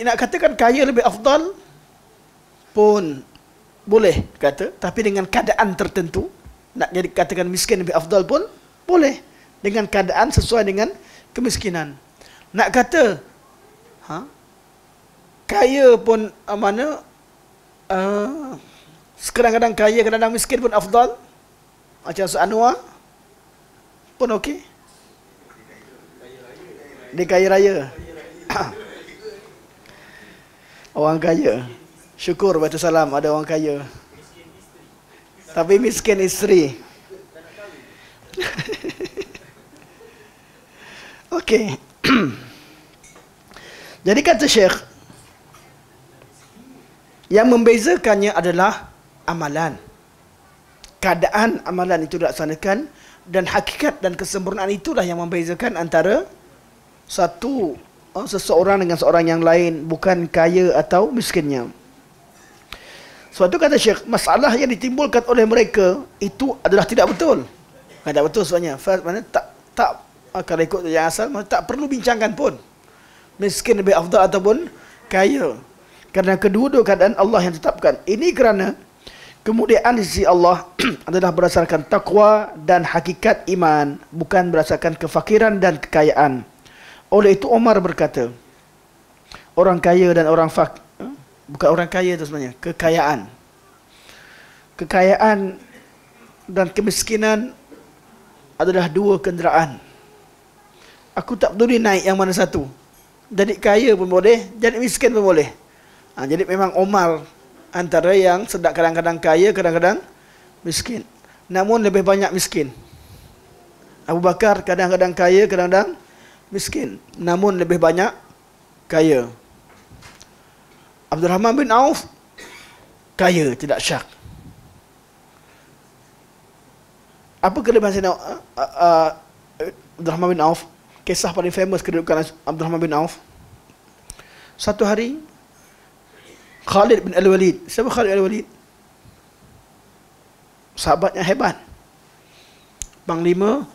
Speaker 1: nak katakan kaya lebih afdal pun boleh kata, tapi dengan keadaan tertentu. Nak jadi katakan miskin lebih afdal pun boleh, dengan keadaan sesuai dengan kemiskinan. Nak kata kaya pun kadang-kadang kaya, kadang-kadang miskin pun afdal, macam Ustaz Anwar pun okey. Dia kaya raya. Orang kaya. Syukur baca salam ada orang kaya. Tapi miskin isteri. Okey. Jadi kata Syekh, yang membezakannya adalah amalan. Keadaan amalan itu dilaksanakan, dan hakikat dan kesempurnaan itulah yang membezakan antara seseorang dengan seorang yang lain, bukan kaya atau miskinnya. Sebab itu kata Syekh, masalah yang ditimbulkan oleh mereka itu adalah tidak betul. Tidak betul sebenarnya. Maksudnya tak kalau ikut yang asal, tak perlu bincangkan pun miskin lebih afdal ataupun kaya, kerana kedua-dua keadaan Allah yang tetapkan. Ini kerana kemuliaan di sisi Allah adalah berdasarkan takwa dan hakikat iman, bukan berdasarkan kefakiran dan kekayaan. Oleh itu Umar berkata, orang kaya dan orang bukan orang kaya itu sebenarnya, kekayaan. Kekayaan dan kemiskinan adalah dua kenderaan. Aku tak peduli naik yang mana satu. Jadi kaya pun boleh, jadi miskin pun boleh. Jadi memang Umar antara yang sedang kadang-kadang kaya, kadang-kadang miskin. Namun lebih banyak miskin. Abu Bakar kadang-kadang kaya, kadang-kadang miskin. Namun lebih banyak kaya. Abdul Rahman bin Auf kaya, tidak syak. Apa kelebihan Sayyidina Abdul Rahman bin Auf? Kisah paling famous kedudukan Abdul Rahman bin Auf. Satu hari Khalid bin Al-Walid. Siapa Khalid bin Al-Walid? Sahabat yang hebat, panglima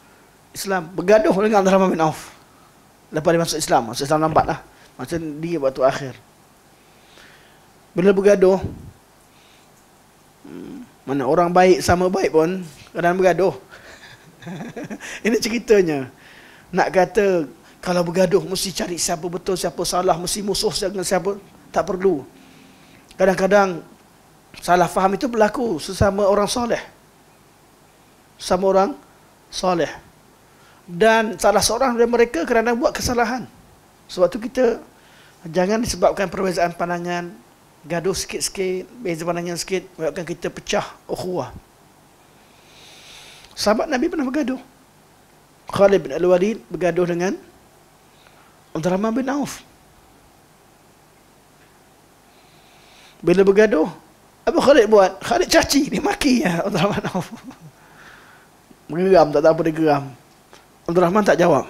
Speaker 1: Islam, bergaduh dengan Abdul Rahman bin Auf. Lepas dia masuk Islam lambat lah. Macam dia waktu akhir. Bila bergaduh, mana orang baik sama baik pun kadang bergaduh. Ini ceritanya. Nak kata kalau bergaduh mesti cari siapa betul, siapa salah, mesti musuh dengan siapa, tak perlu. Kadang-kadang salah faham itu berlaku sesama orang soleh. Sama orang soleh. Dan salah seorang dari mereka kerana buat kesalahan. Sebab tu kita jangan disebabkan perbezaan pandangan, gaduh sikit-sikit, beza pandangan sikit, menyebabkan kita pecah ukhuwah. Sahabat Nabi pernah bergaduh. Khalid bin Al-Walid bergaduh dengan Abdul Rahman bin Auf. Bila bergaduh, apa Khalid buat? Khalid caci, dia maki ya Abdul Rahman Auf. Geram, tak tahu apa dia geram. Abdul Rahman tak jawab.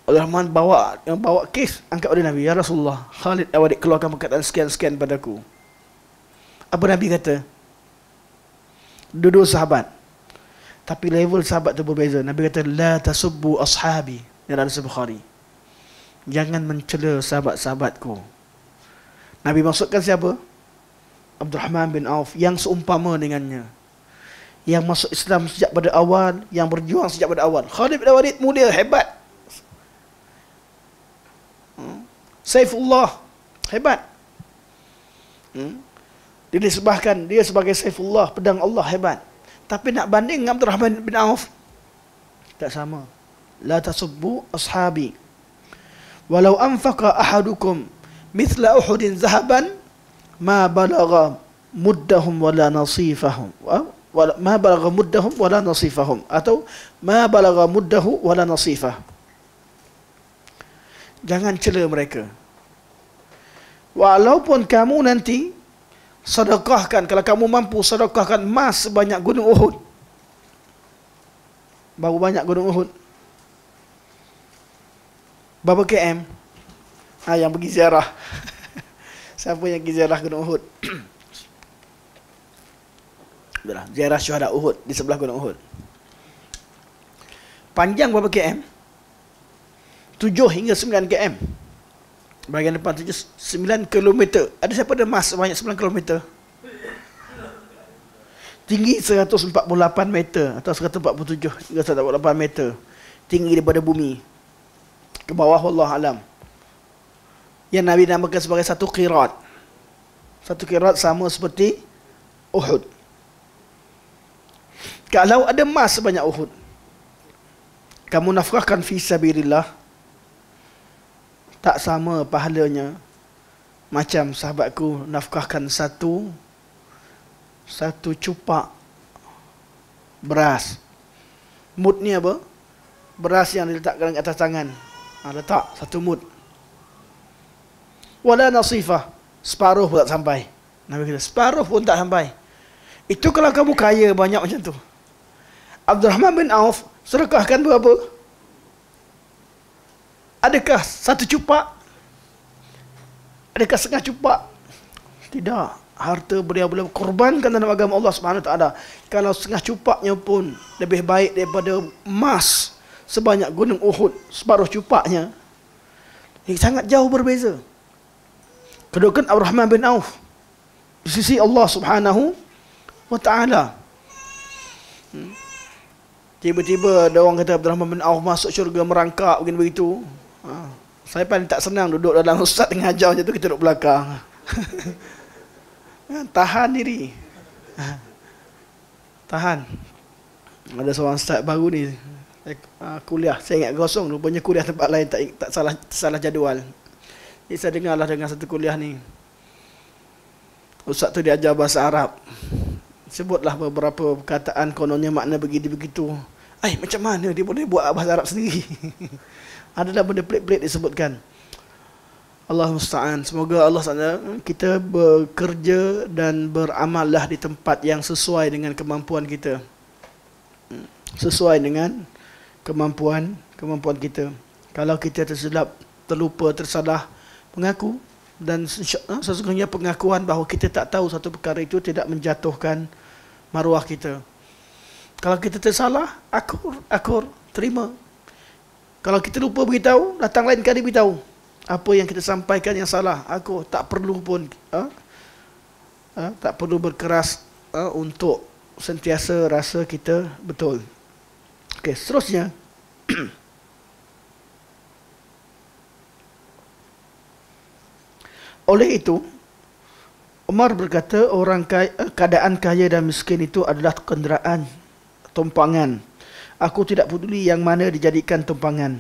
Speaker 1: Abdul Rahman bawa kes, angkat pada Nabi. Ya Rasulullah, Khalid awak keluarkan perkataan sekian-sekian padaku. Apa Nabi kata? Dua-dua sahabat, tapi level sahabat tu berbeza. Nabi kata, la tasubbu ashabi. Dalam hadis Bukhari, jangan mencela sahabat-sahabatku. Nabi maksudkan siapa? Abdul Rahman bin Auf, yang seumpama dengannya, yang masuk Islam sejak pada awal, yang berjuang sejak pada awal. Khalid bin Walid mulia, hebat. Saifullah, hebat. Dia disebahkan, dia sebagai Saifullah, pedang Allah, hebat. Tapi nak banding dengan Abdul Rahman bin Auf, tak sama. La tasubbu ashabi. Walau anfaqa ahadukum mithla Uhudin zahaban ma balagha muddahum wala nasifahum. Ma balagha muddahum wala nasifahum, atau ma balagha muddahu wala nasifah. Jangan cela mereka. Walaupun kamu nanti sedekahkan, kalau kamu mampu sedekahkan emas sebanyak gunung Uhud. Berapa banyak gunung Uhud? Berapa km? Yang pergi ziarah. Siapa yang pergi ziarah gunung Uhud? Ziarah syuhada Uhud di sebelah gunung Uhud. Panjang berapa km? 7 hingga 9 km. Bahagian depan 9 km. Ada siapa ada emas sebanyak 9 km? Tinggi 148 meter atau 147 hingga 148 meter. Tinggi daripada bumi ke bawah, wallahu alam. Yang Nabi namakan sebagai satu qirat. Satu qirat sama seperti Uhud. Kalau ada emas sebanyak Uhud, kamu nafkahkan fi sabilillah, tak sama pahalanya macam sahabatku nafkahkan satu cupak beras. Mud ni apa? Beras yang diletakkan di atas tangan. Letak satu mud. Wala nasifah, separuh pun tak sampai. Nabi kata separuh pun tak sampai. Itu kalau kamu kaya banyak macam tu. Abdul Rahman bin Auf sedekahkan berapa? Adakah satu cupak? Adakah setengah cupak? Tidak. Harta beliau korbankan dalam agama Allah Subhanahu Wa Taala. Kalau setengah cupaknya pun lebih baik daripada emas sebanyak gunung Uhud, separuh cupaknya. Ini sangat jauh berbeza. Kedudukan Abdul Rahman bin Auf di sisi Allah Subhanahu Wa Taala. Tiba-tiba ada orang kata Abdul Rahman bin Auf masuk syurga merangkak begini begitu. Saya paling tak senang duduk dalam ustaz tengah ajar macam tu, kita duduk belakang. Tahan diri. Tahan. Ada seorang ustaz baru ni, kuliah, saya ingat kosong, rupanya kuliah tempat lain, tak salah jadual. Jadi saya dengarlah dengan satu kuliah ni, ustaz tu dia ajar bahasa Arab, sebutlah beberapa perkataan kononnya makna begini begitu. Macam mana dia boleh buat bahasa Arab sendiri? Adalah benda pelik-pelik disebutkan. Allah musta'an. Semoga Allah SWT kita bekerja dan beramallah di tempat yang sesuai dengan kemampuan kita. Sesuai dengan kemampuan kita. Kalau kita tersilap, terlupa, tersalah, mengaku. Dan sesungguhnya pengakuan bahawa kita tak tahu satu perkara itu tidak menjatuhkan maruah kita. Kalau kita tersalah, akur, terima. Kalau kita lupa beritahu, datang lain kali beritahu apa yang kita sampaikan yang salah. Aku tak perlu pun tak perlu berkeras untuk sentiasa rasa kita betul. Okey, seterusnya oleh itu Umar berkata, orang keadaan kaya dan miskin itu adalah kenderaan, tumpangan. Aku tidak peduli yang mana dijadikan tumpangan.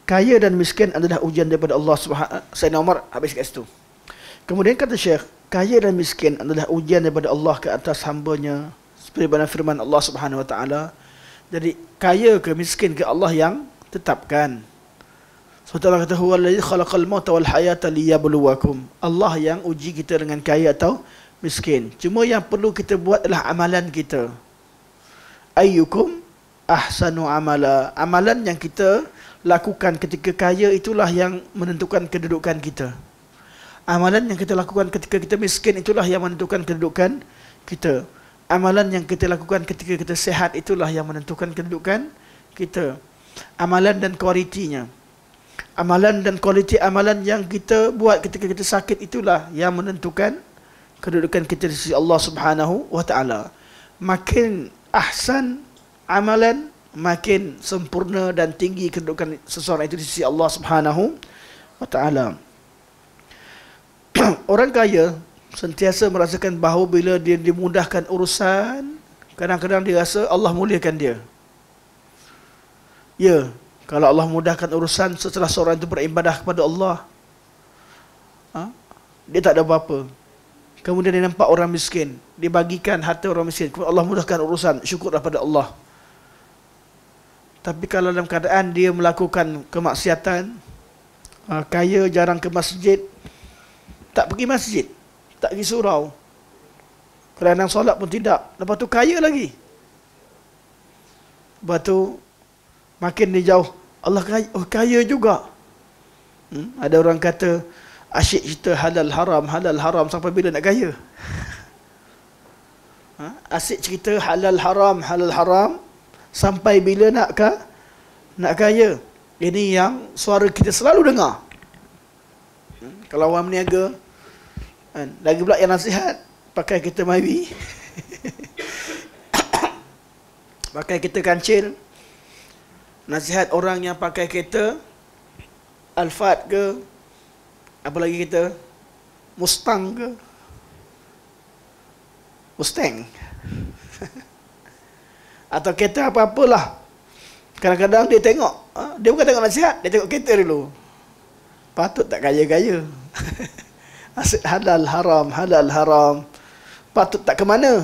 Speaker 1: Kaya dan miskin adalah ujian daripada Allah Subhanahu. Sayyidina Umar habis kat situ. Kemudian kata Syekh, kaya dan miskin adalah ujian daripada Allah ke atas hamba-Nya, seperti firman Allah Subhanahu Wa Taala. Jadi kaya ke miskin ke Allah yang tetapkan. Sebab Allah kata huwallazi khalaqal mauta wal hayata liyabluwakum. Allah yang uji kita dengan kaya atau miskin. Cuma yang perlu kita buat adalah amalan kita. Ayyukum ahsanu amala. Amalan yang kita lakukan ketika kaya itulah yang menentukan kedudukan kita. Amalan yang kita lakukan ketika kita miskin itulah yang menentukan kedudukan kita. Amalan yang kita lakukan ketika kita sehat itulah yang menentukan kedudukan kita. Amalan dan kualitinya. Amalan dan kualiti amalan yang kita buat ketika kita sakit itulah yang menentukan kedudukan kita di sisi Allah Subhanahu wa taala. Makin ahsan amalan, makin sempurna dan tinggi kedudukan seseorang itu di sisi Allah Subhanahu wa taala. Orang kaya sentiasa merasakan bahawa bila dia dimudahkan urusan, kadang-kadang dia rasa Allah muliakan dia. Ya, kalau Allah mudahkan urusan setelah seorang itu beribadah kepada Allah, dia tak ada apa-apa. Kemudian dia nampak orang miskin, dia bagikan harta orang miskin, kemudian Allah mudahkan urusan, syukurlah pada Allah. Tapi kalau dalam keadaan dia melakukan kemaksiatan, kaya, jarang ke masjid, tak pergi masjid, tak pergi surau, kadang-kadang solat pun tidak, lepas tu kaya lagi, lepas tu makin dia jauh, Allah kaya, oh kaya juga. Ada orang kata asyik cerita halal haram sampai bila nak kaya? Asyik cerita halal haram sampai bila nak kaya? Ini yang suara kita selalu dengar. Kalau orang berniaga, lagi pula yang nasihat, pakai kereta Myvi, pakai kereta kancil. Nasihat orang yang pakai kereta Alphard ke, apa lagi kita, Mustang ke, Mustang atau kereta apa-apalah. Kadang-kadang dia tengok, dia bukan tengok nasihat, dia tengok kereta dulu. Patut tak kaya-kaya. Asyik halal haram, patut tak ke mana.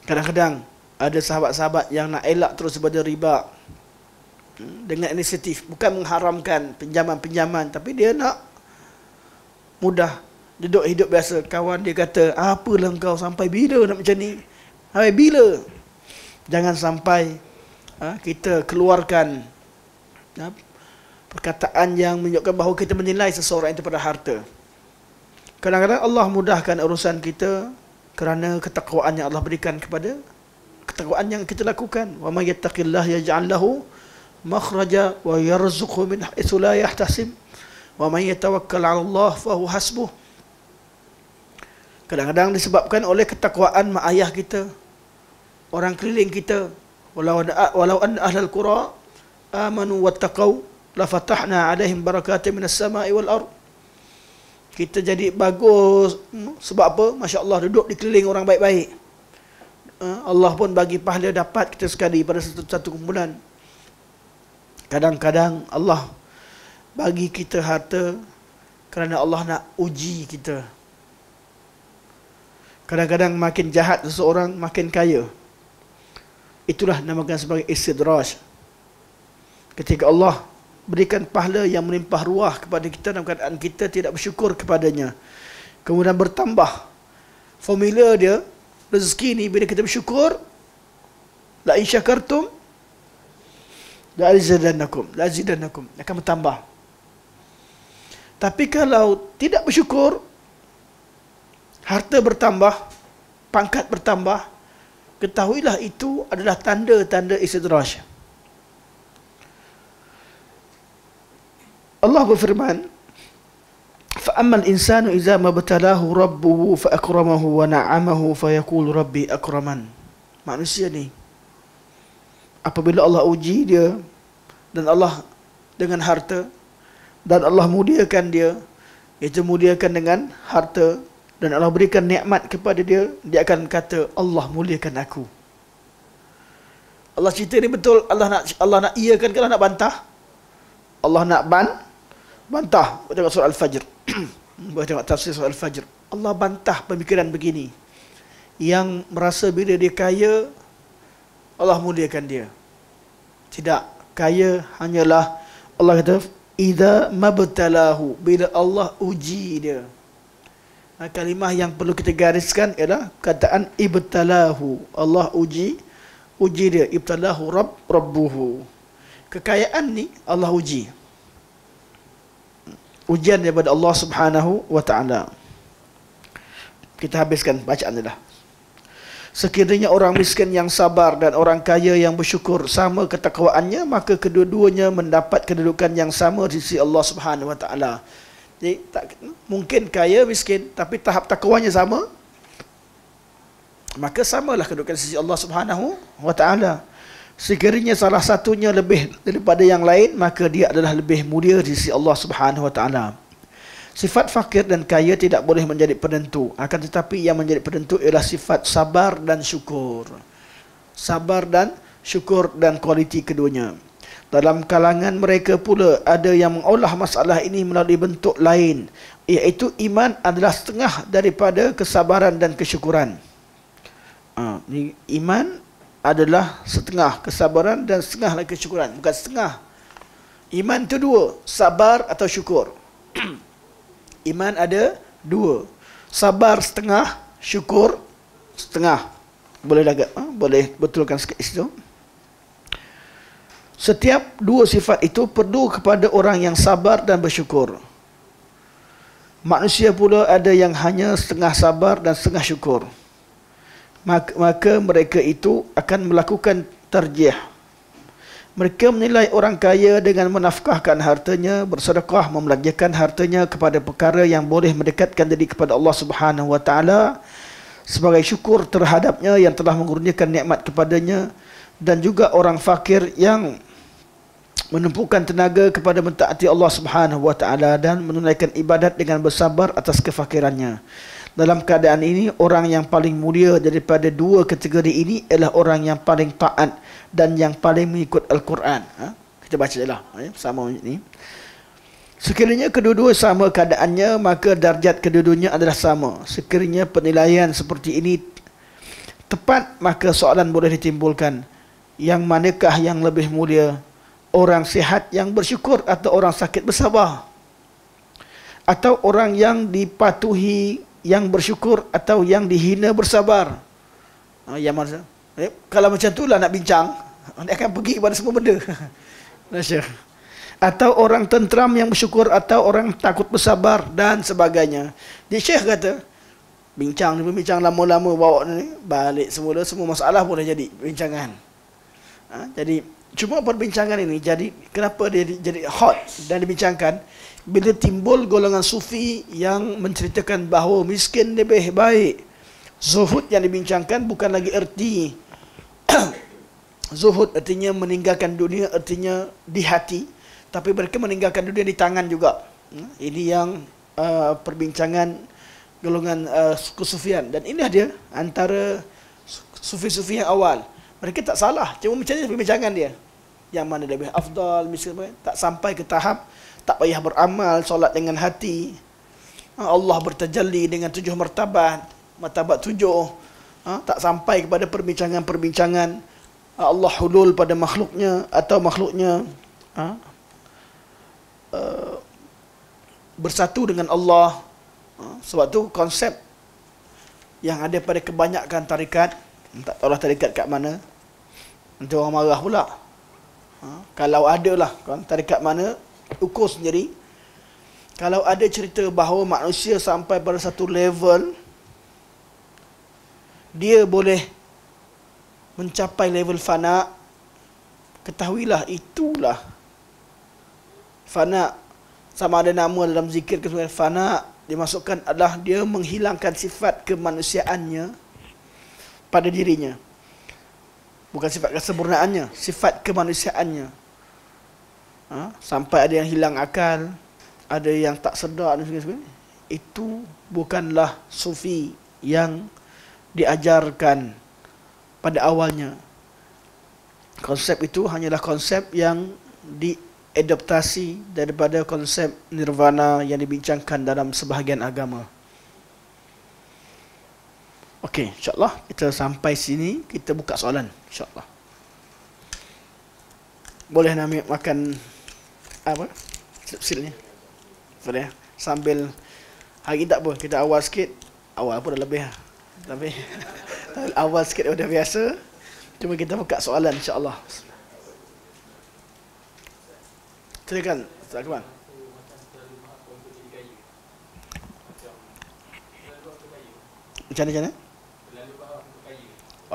Speaker 1: Kadang-kadang ada sahabat-sahabat yang nak elak terus daripada riba, dengan inisiatif, bukan mengharamkan pinjaman-pinjaman, tapi dia nak mudah, duduk hidup biasa. Kawan dia kata, apalah engkau, sampai bila nak macam ni? Sampai bila? Jangan sampai kita keluarkan perkataan yang menunjukkan bahawa kita menilai seseorang itu pada harta. Kadang-kadang Allah mudahkan urusan kita kerana ketakwaan yang Allah berikan kepada ketakwaan yang kita lakukan. Wa may yattaqillaha yaj'al lahu makhraja wa yarzuqhu min haitsu la yahtasib wa may yatawakkal 'ala Allah fa huwa hasbuh. Kadang-kadang disebabkan oleh ketakwaan mak ayah kita, orang keliling kita. Walau anna ahlal qura amanu wattaqau la fatahna 'alaihim barakatin minas sama'i wal ard. Kita jadi bagus sebab apa? Masya-Allah, duduk dikeliling orang baik-baik. Allah pun bagi pahala dapat kita sekali pada satu kumpulan. Kadang-kadang Allah bagi kita harta kerana Allah nak uji kita. Kadang-kadang makin jahat seseorang, makin kaya. Itulah namakan sebagai istidraj. Ketika Allah berikan pahala yang melimpah ruah kepada kita dalam keadaan kita tidak bersyukur kepadanya, kemudian bertambah. Formula dia, rezeki ni bila kita bersyukur, la in syakartum la azidannakum, akan bertambah. Tapi kalau tidak bersyukur, harta bertambah, pangkat bertambah, ketahuilah itu adalah tanda-tanda istidraj. Allah berfirman, فَأَمَّا الْإِنسَانُ إِذَا مَا ابْتَلَاهُ رَبُّهُ فَأَكْرَمَهُ وَنَعَّمَهُ فَيَقُولُ رَبِّي أَكْرَمَنِ. Manusia ni, apabila Allah uji dia dan Allah dengan harta, dan Allah muliakan dia, iaitu muliakan dengan harta, dan Allah berikan nikmat kepada dia, dia akan kata, Allah muliakan aku. Allah cerita ni betul. Allah nak iakan ke Allah nak bantah? Allah nak bantah. Tengok surah Al-Fajr. Boleh tengok tafsir surah Al-Fajr. Allah bantah pemikiran begini, yang merasa bila dia kaya Allah muliakan dia. Tidak. Kaya hanyalah Allah kata idza mabtalahu, bila Allah uji dia. Kalimah yang perlu kita gariskan ialah kataan ibtalahu. Allah uji dia. Ibtalahu rabbuhu. Kekayaan ni Allah uji. Ujian daripada Allah Subhanahu wa taala. Kita habiskan bacaan ni dah. Sekiranya orang miskin yang sabar dan orang kaya yang bersyukur sama ketakwaannya, maka kedua-duanya mendapat kedudukan yang sama di sisi Allah Subhanahu wa taala. Jadi tak mungkin kaya miskin tapi tahap takwanya sama, maka samalah kedudukan di sisi Allah Subhanahu wa taala. Sekiranya salah satunya lebih daripada yang lain, maka dia adalah lebih mulia di sisi Allah Subhanahu wa taala. Sifat fakir dan kaya tidak boleh menjadi penentu. Akan tetapi yang menjadi penentu ialah sifat sabar dan syukur. Sabar dan syukur dan kualiti keduanya. Dalam kalangan mereka pula ada yang mengolah masalah ini melalui bentuk lain, iaitu iman adalah setengah daripada kesabaran dan kesyukuran. Iman adalah setengah kesabaran dan setengah lagi kesyukuran. Bukan setengah. Iman itu dua, sabar atau syukur. Iman ada dua. Sabar setengah, syukur setengah. Boleh agak boleh betulkan sikit itu. Setiap dua sifat itu perlu kepada orang yang sabar dan bersyukur. Manusia pula ada yang hanya setengah sabar dan setengah syukur. Maka mereka itu akan melakukan tarjih. Mereka menilai orang kaya dengan menafkahkan hartanya, bersedekah, membelanjakan hartanya kepada perkara yang boleh mendekatkan diri kepada Allah Subhanahu wa taala sebagai syukur terhadapnya yang telah mengurniakan nikmat kepadanya, dan juga orang fakir yang menumpukan tenaga kepada mentaati Allah Subhanahu wa taala dan menunaikan ibadat dengan bersabar atas kefakirannya. Dalam keadaan ini, orang yang paling mulia daripada dua kategori ini ialah orang yang paling taat dan yang paling mengikut Al-Quran. Kita baca je lah sama ini. Sekiranya kedua-dua sama keadaannya, maka darjat kedua-duanya adalah sama. Sekiranya penilaian seperti ini tepat, maka soalan boleh ditimbulkan. Yang manakah yang lebih mulia? Orang sihat yang bersyukur atau orang sakit bersabar? Atau orang yang dipatuhi yang bersyukur atau yang dihina bersabar? Yang mana? Kalau macam itulah nak bincang, dia akan pergi kepada semua benda. Atau orang tenteram yang bersyukur atau orang takut bersabar dan sebagainya. Jadi Syekh kata, bincang lama-lama bawa ni balik semula, semua masalah boleh jadi bincangan. Jadi cuma perbincangan ini jadi kenapa dia jadi hot dan dibincangkan bila timbul golongan sufi yang menceritakan bahawa miskin lebih baik. Zuhud yang dibincangkan bukan lagi erti zuhud artinya meninggalkan dunia, artinya di hati, tapi mereka meninggalkan dunia di tangan juga. Ini yang perbincangan golongan kesufian, dan ini dia antara sufi-sufi yang awal. Mereka tak salah, cuma macam ni perbincangan dia. Yang mana lebih afdal, misalnya tak sampai ke tahap tak payah beramal, solat dengan hati. Allah bertajalli dengan 7 martabat, martabat 7. Tak sampai kepada perbincangan-perbincangan Allah hulul pada makhluknya atau makhluknya bersatu dengan Allah. Sebab tu konsep yang ada pada kebanyakan tarikat, tak tahulah tarikat kat mana, nanti orang marah pula. Kalau ada lah tarikat mana, ukur sendiri. Kalau ada cerita bahawa manusia sampai pada satu level, dia boleh mencapai level fana, ketahuilah itulah fana. Sama ada nama dalam zikir ke fana, dimasukkan adalah dia menghilangkan sifat kemanusiaannya pada dirinya. Bukan sifat kesempurnaannya, sifat kemanusiaannya. Sampai ada yang hilang akal, ada yang tak sedar dan sebagainya. Itu bukanlah sufi yang diajarkan pada awalnya. Konsep itu hanyalah konsep yang diadaptasi daripada konsep nirvana yang dibincangkan dalam sebahagian agama. Okey, insya-Allah kita sampai sini, kita buka soalan insya-Allah. Boleh nak ambil makan apa? Silapnya. Boleh. Sambil hari tak apa, kita awal sikit. Awal apa dah lebih lah. Lebih. Awal sikit dah biasa. Cuma kita buka soalan insya-Allah. Silakan, Ustaz Akmal. Macam mana?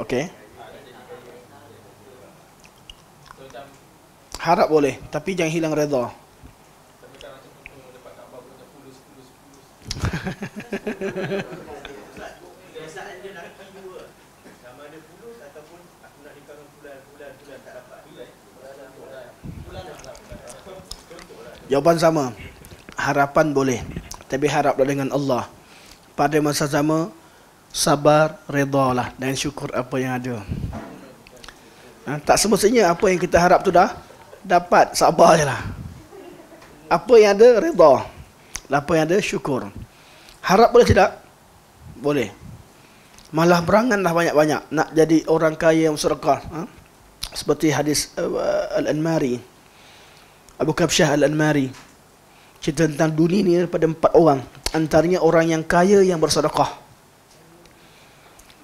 Speaker 1: Okey. Harap boleh, tapi jangan hilang redha. Jawapan sama. Harapan boleh, tapi haraplah dengan Allah. Pada masa sama, sabar, redalah dan syukur apa yang ada. Tak semestinya apa yang kita harap tu dah dapat, sabar je lah. Apa yang ada, reda. Apa yang ada, syukur. Harap boleh tidak? Boleh. Malah beranganlah banyak-banyak nak jadi orang kaya yang sedekah. Seperti hadis Al-Anmari, Abu Kabsyah Al-Anmari, cerita tentang dunia ni daripada 4 orang. Antaranya orang yang kaya yang bersedekah.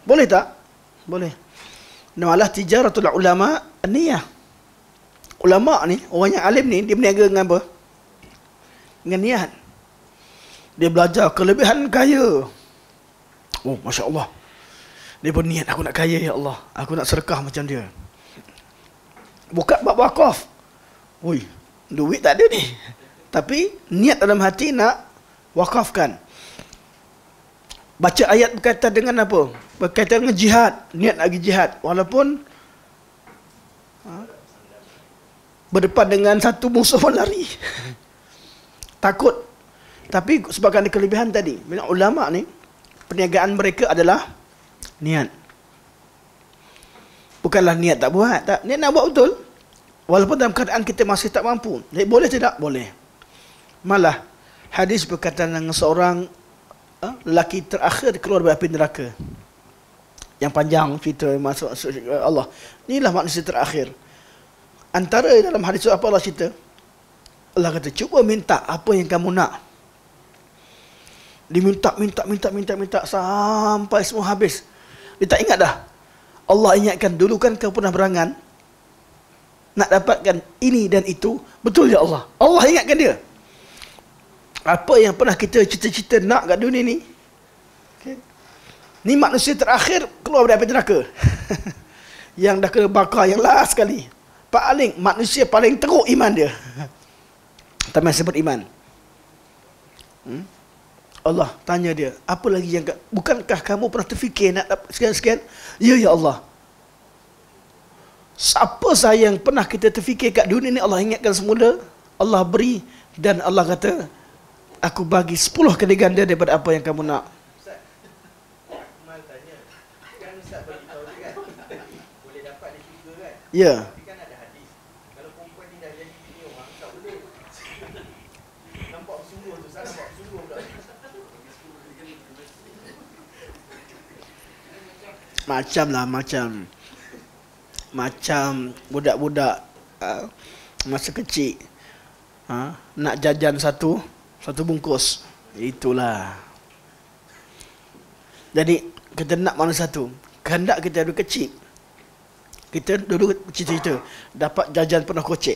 Speaker 1: Boleh tak? Boleh. Malah tijaratul ulama niyah. Ulama ni, orang yang alim ni, dia berniaga dengan apa? Dengan niat. Dia belajar kelebihan kaya. Oh, Masya Allah. Dia berniat, aku nak kaya ya Allah. Aku nak sedekah macam dia. Buka bab wakaf. Ui, duit tak ada ni. Tapi niat dalam hati nak wakafkan. Baca ayat berkaitan dengan apa? Berkaitan dengan jihad. Niat nak pergi jihad. Walaupun berdepan dengan satu musuh pun lari. Takut. Tapi sebabkan ada kelebihan tadi. Bila ulama ni, perniagaan mereka adalah niat. Bukanlah niat tak buat. Tak. Niat nak buat betul. Walaupun dalam keadaan kita masih tak mampu. Jadi, boleh tidak? Boleh. Malah, hadis berkaitan dengan seorang lelaki terakhir keluar dari api neraka. Yang panjang cerita masuk Allah. Inilah manusia terakhir. Antara dalam hadis itu apa Allah cerita? Allah kata, cuba minta apa yang kamu nak. Diminta sampai semua habis. Dia tak ingat dah. Allah ingatkan, dulu kan kau pernah berangan nak dapatkan ini dan itu. Betul ya Allah? Allah ingatkan dia. Apa yang pernah kita cita-cita nak kat dunia ni, okay, ni manusia terakhir keluar dari api neraka. Yang dah kena bakar, yang last sekali. Manusia paling teruk iman dia. Tapi masih beriman. Allah tanya dia, apa lagi yang, bukankah kamu pernah terfikir nak dapat sekian-sekian? Ya, ya Allah. Apa saya yang pernah kita terfikir kat dunia ni, Allah ingatkan semula, Allah beri, dan Allah kata, aku bagi 10 kali ganda daripada apa yang kamu nak.
Speaker 2: Ustaz, Akmal tanya, kan Ustaz bagi tahu kan, boleh dapat di syurga kan?
Speaker 1: Ya.
Speaker 2: Tapi kan ada hadis, kalau perempuan ni dah jadi bini orang, tak boleh. Nampak bersungguh tu, Ustaz nampak bersungguh pula.
Speaker 1: Macam budak-budak masa kecil nak jajan satu bungkus. Itulah. Jadi kita nak mana satu. Kehendak kita dulu kecil. Kita dulu cita-cita dapat jajan penuh kocek.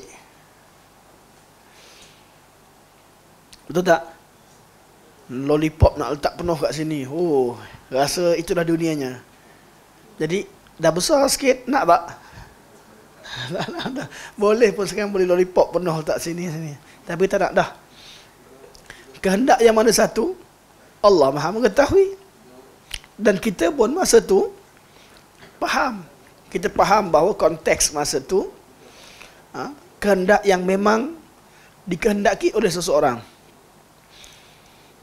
Speaker 1: Betul tak? Lollipop nak letak penuh kat sini. Oh, rasa itulah dunianya. Jadi dah besar sikit, nak tak? Boleh pun sekarang boleh lollipop penuh letak sini. Tapi tak nak dah. Kehendak yang mana satu, Allah Maha mengetahui. Dan kita pun masa tu faham. Kita faham bahawa konteks masa tu kehendak yang memang dikehendaki oleh seseorang.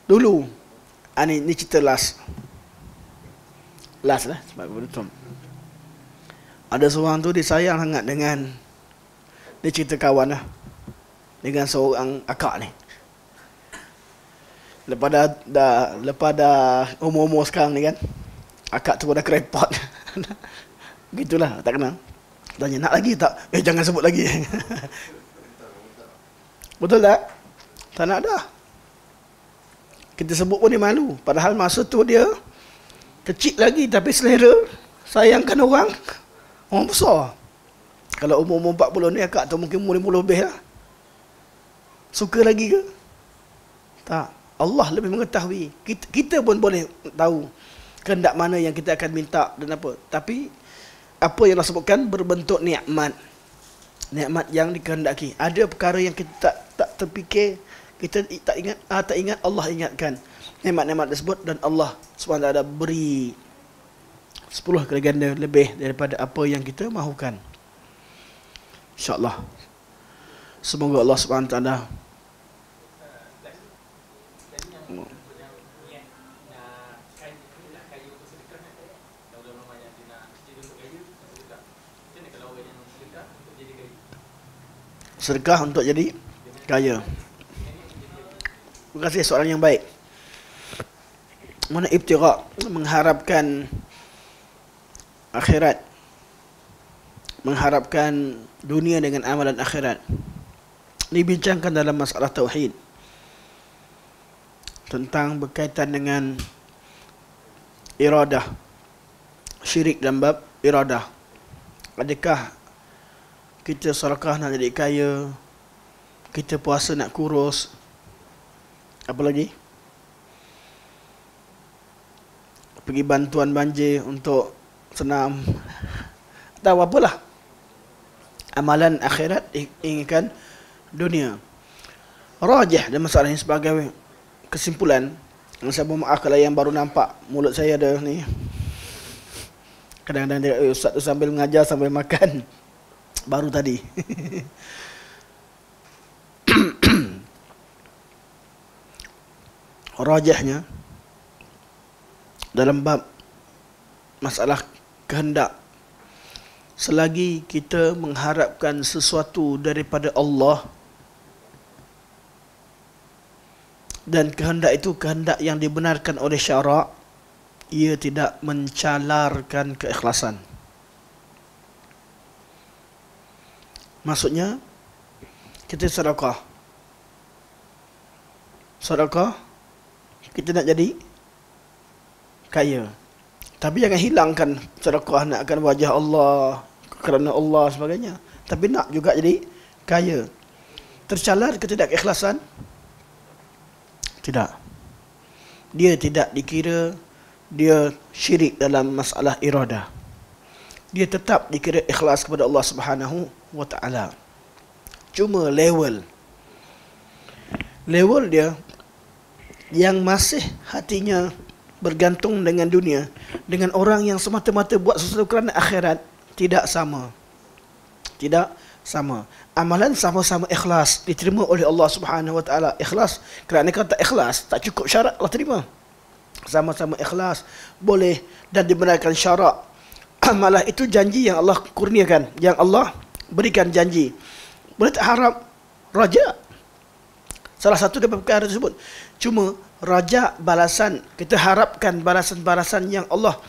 Speaker 1: Dulu, ni cerita last lah sebab betul. Ada seorang tu dia sayang sangat dengan, dia cerita kawan lah, dengan seorang akak ni. Lepas dah umur-umur sekarang ni kan, akak tu dah kerepot. Begitulah, tak kenal. Tanya, nak lagi tak? Jangan sebut lagi. Betul tak? Tak nak dah. Kita sebut pun dia malu. Padahal masa tu dia kecil lagi tapi selera sayangkan orang besar. Kalau umur 40 ni akak tu mungkin umur 50 lebih lah. Suka lagi ke? Tak. Allah lebih mengetahui. Kita pun boleh tahu kehendak mana yang kita akan minta dan apa. Tapi apa yang Allah sebutkan berbentuk nikmat. Nikmat yang dikehendaki. Ada perkara yang kita tak terfikir, kita tak ingat, Allah ingatkan nikmat-nikmat tersebut, dan Allah SWT beri 10 kali ganda lebih daripada apa yang kita mahukan. InsyaAllah. Semoga Allah SWT sedekah untuk jadi kaya. Terima kasih, soalan yang baik. Mana ibtigha, mengharapkan akhirat, mengharapkan dunia dengan amalan akhirat. Dibincangkan dalam masalah tauhid tentang berkaitan dengan iradah, syirik dan bab iradah. Adakah kita sedekah nak jadi kaya, kita puasa nak kurus, apa lagi? Pergi bantuan banjir untuk senam, tahu apalah. Amalan akhirat inginkan dunia. Rajih dan masalah ini sebagai kesimpulan. Saya mohon maaf kalau yang baru nampak mulut saya ada ni. Kadang-kadang dia, ustaz tu sambil mengajar sambil makan. Baru tadi. Rajihnya dalam bab masalah kehendak, selagi kita mengharapkan sesuatu daripada Allah dan kehendak itu kehendak yang dibenarkan oleh syarak, ia tidak mencalarkan keikhlasan. Maksudnya, kita sedekah, kita nak jadi kaya, tapi jangan hilangkan sedekah nakkan wajah Allah, kerana Allah sebagainya. Tapi nak juga jadi kaya. Tercalar ke tidak keikhlasan? Tidak. Dia tidak dikira dia syirik dalam masalah iradah. Dia tetap dikira ikhlas kepada Allah Subhanahu wa ta'ala. Cuma level dia yang masih hatinya bergantung dengan dunia, dengan orang yang semata-mata buat sesuatu kerana akhirat, tidak sama. Tidak sama. Amalan sama-sama ikhlas, diterima oleh Allah Subhanahu wa ta'ala. Ikhlas, kerana kalau tak ikhlas, tak cukup syarat Allah terima. Sama-sama ikhlas boleh dan dibenarkan syarak. Malah itu janji yang Allah kurniakan, yang Allah berikan janji. Boleh tak harap raja salah satu daripada perkara tersebut. Cuma raja balasan, kita harapkan balasan-balasan yang Allah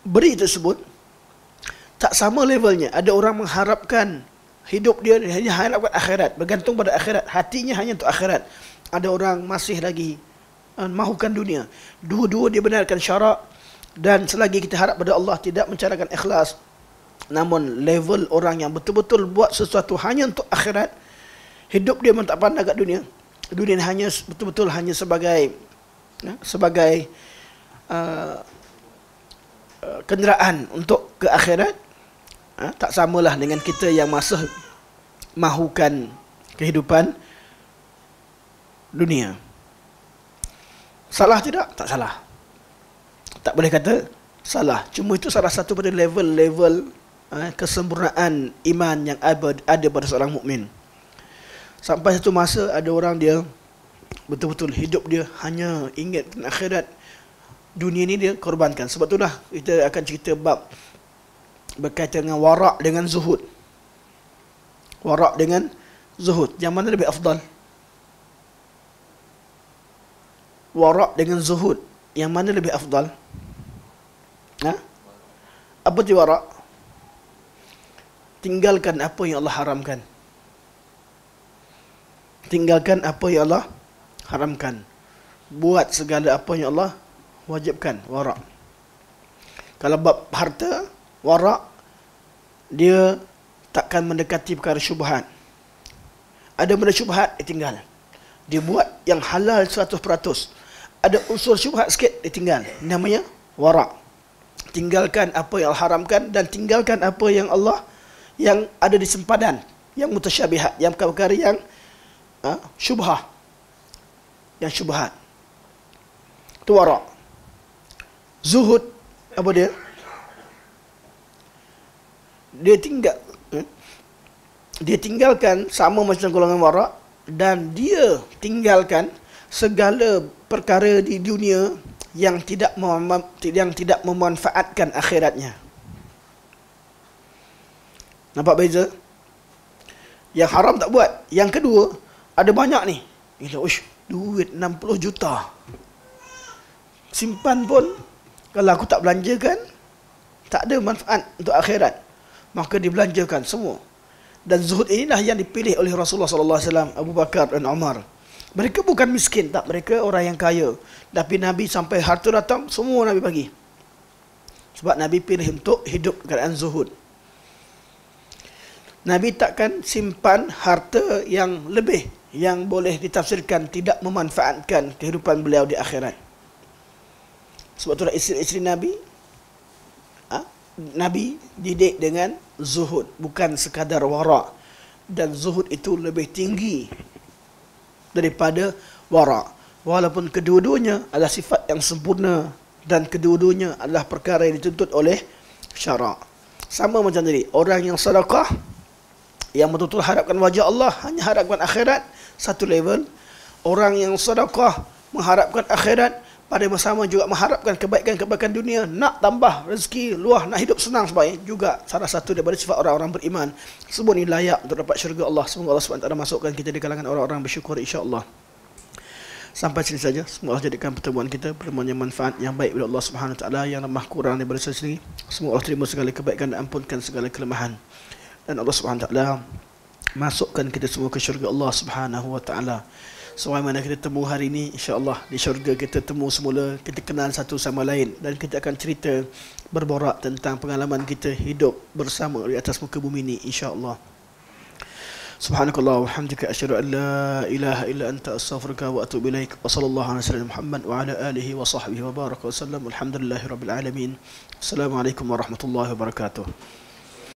Speaker 1: beri tersebut tak sama levelnya. Ada orang mengharapkan hidup dia hanya harapkan akhirat, bergantung pada akhirat, hatinya hanya untuk akhirat. Ada orang masih lagi mahukan dunia. Dua-dua dia benarkan syarak, dan selagi kita harap pada Allah, tidak mencarakan ikhlas. Namun level orang yang betul-betul buat sesuatu hanya untuk akhirat, hidup dia memang tak pandang kat dunia. Dunia hanya betul-betul hanya sebagai kenderaan untuk ke akhirat. Tak samalah dengan kita yang masih mahukan kehidupan dunia. Salah tidak? Tak salah. Tak boleh kata salah. Cuma itu salah satu pada level-level kesempurnaan iman yang ada pada seorang mukmin. Sampai satu masa ada orang dia betul-betul hidup dia hanya ingat akhirat, dunia ni dia korbankan. Sebab itulah kita akan cerita bab berkaitan dengan warak dengan zuhud. Warak dengan zuhud, yang mana lebih afdal? Warak dengan zuhud, yang mana lebih afdal? Apa tu warak? tinggalkan apa yang Allah haramkan. Tinggalkan apa yang Allah haramkan. Buat segala apa yang Allah wajibkan, wara'. Kalau bab harta, wara', dia takkan mendekati perkara syubhat. Ada benda syubhat, dia tinggal. Dia buat yang halal 100%. Ada unsur syubhat sikit, dia tinggal. Namanya wara'. Tinggalkan apa yang Allah haramkan dan tinggalkan apa yang Allah yang ada di sempadan, yang mutasyabihat, yang perkara yang syubhah. Yang syubhat. Itu wara'. Zuhud, apa dia? Dia tinggalkan sama macam golongan wara', dan dia tinggalkan segala perkara di dunia yang tidak memanfaatkan akhiratnya. Nampak beza? Yang haram tak buat. Yang kedua, ada banyak ni. Duit 60 juta. Simpan pun, kalau aku tak belanjakan, tak ada manfaat untuk akhirat. Maka dibelanjakan semua. Dan zuhud inilah yang dipilih oleh Rasulullah SAW, Abu Bakar dan Umar. Mereka bukan miskin, tak. Mereka orang yang kaya. Tapi Nabi sampai harta datang, semua Nabi bagi. Sebab Nabi pilih untuk hidup keadaan zuhud. Nabi takkan simpan harta yang lebih, yang boleh ditafsirkan tidak memanfaatkan kehidupan beliau di akhirat. Sebab itulah isteri-isteri Nabi, Nabi didik dengan zuhud, bukan sekadar wara'. Dan zuhud itu lebih tinggi daripada wara'. Walaupun kedua-duanya adalah sifat yang sempurna dan kedua-duanya adalah perkara yang dituntut oleh syarak. Sama macam tadi, orang yang sedekah, yang betul-betul harapkan wajah Allah, hanya harapkan akhirat, satu level. Orang yang sedekah mengharapkan akhirat, pada masa sama juga mengharapkan kebaikan-kebaikan dunia, nak tambah rezeki luah, nak hidup senang sebaik, juga salah satu daripada sifat orang-orang beriman. Semua ini layak untuk dapat syurga Allah. Semoga Allah SWT masukkan kita di kalangan orang-orang bersyukur, insya-Allah. Sampai sini saja. Semoga Allah jadikan pertemuan kita pertemuan yang manfaat, yang baik bila Allah SWT, yang lemah kurang daripada saya sendiri. Semoga Allah terima segala kebaikan dan ampunkan segala kelemahan. Dan Allah SWT masukkan kita semua ke syurga Allah SWT. Sebagaimana kita temu hari ini, insya-Allah di syurga kita temu semula, kita kenal satu sama lain, dan kita akan cerita, berborak tentang pengalaman kita hidup bersama di atas muka bumi ini, insya-Allah. Subhanakallah wa hamdika, asyhadu an la ilaha illa anta, astaghfiruka wa atubu ilaik. Wa sallallahu ala sayyidina Muhammad wa ala alihi wa sahbihi wa baraka wa sallam. Alhamdulillahirabbil alamin. Assalamualaikum warahmatullahi wabarakatuh.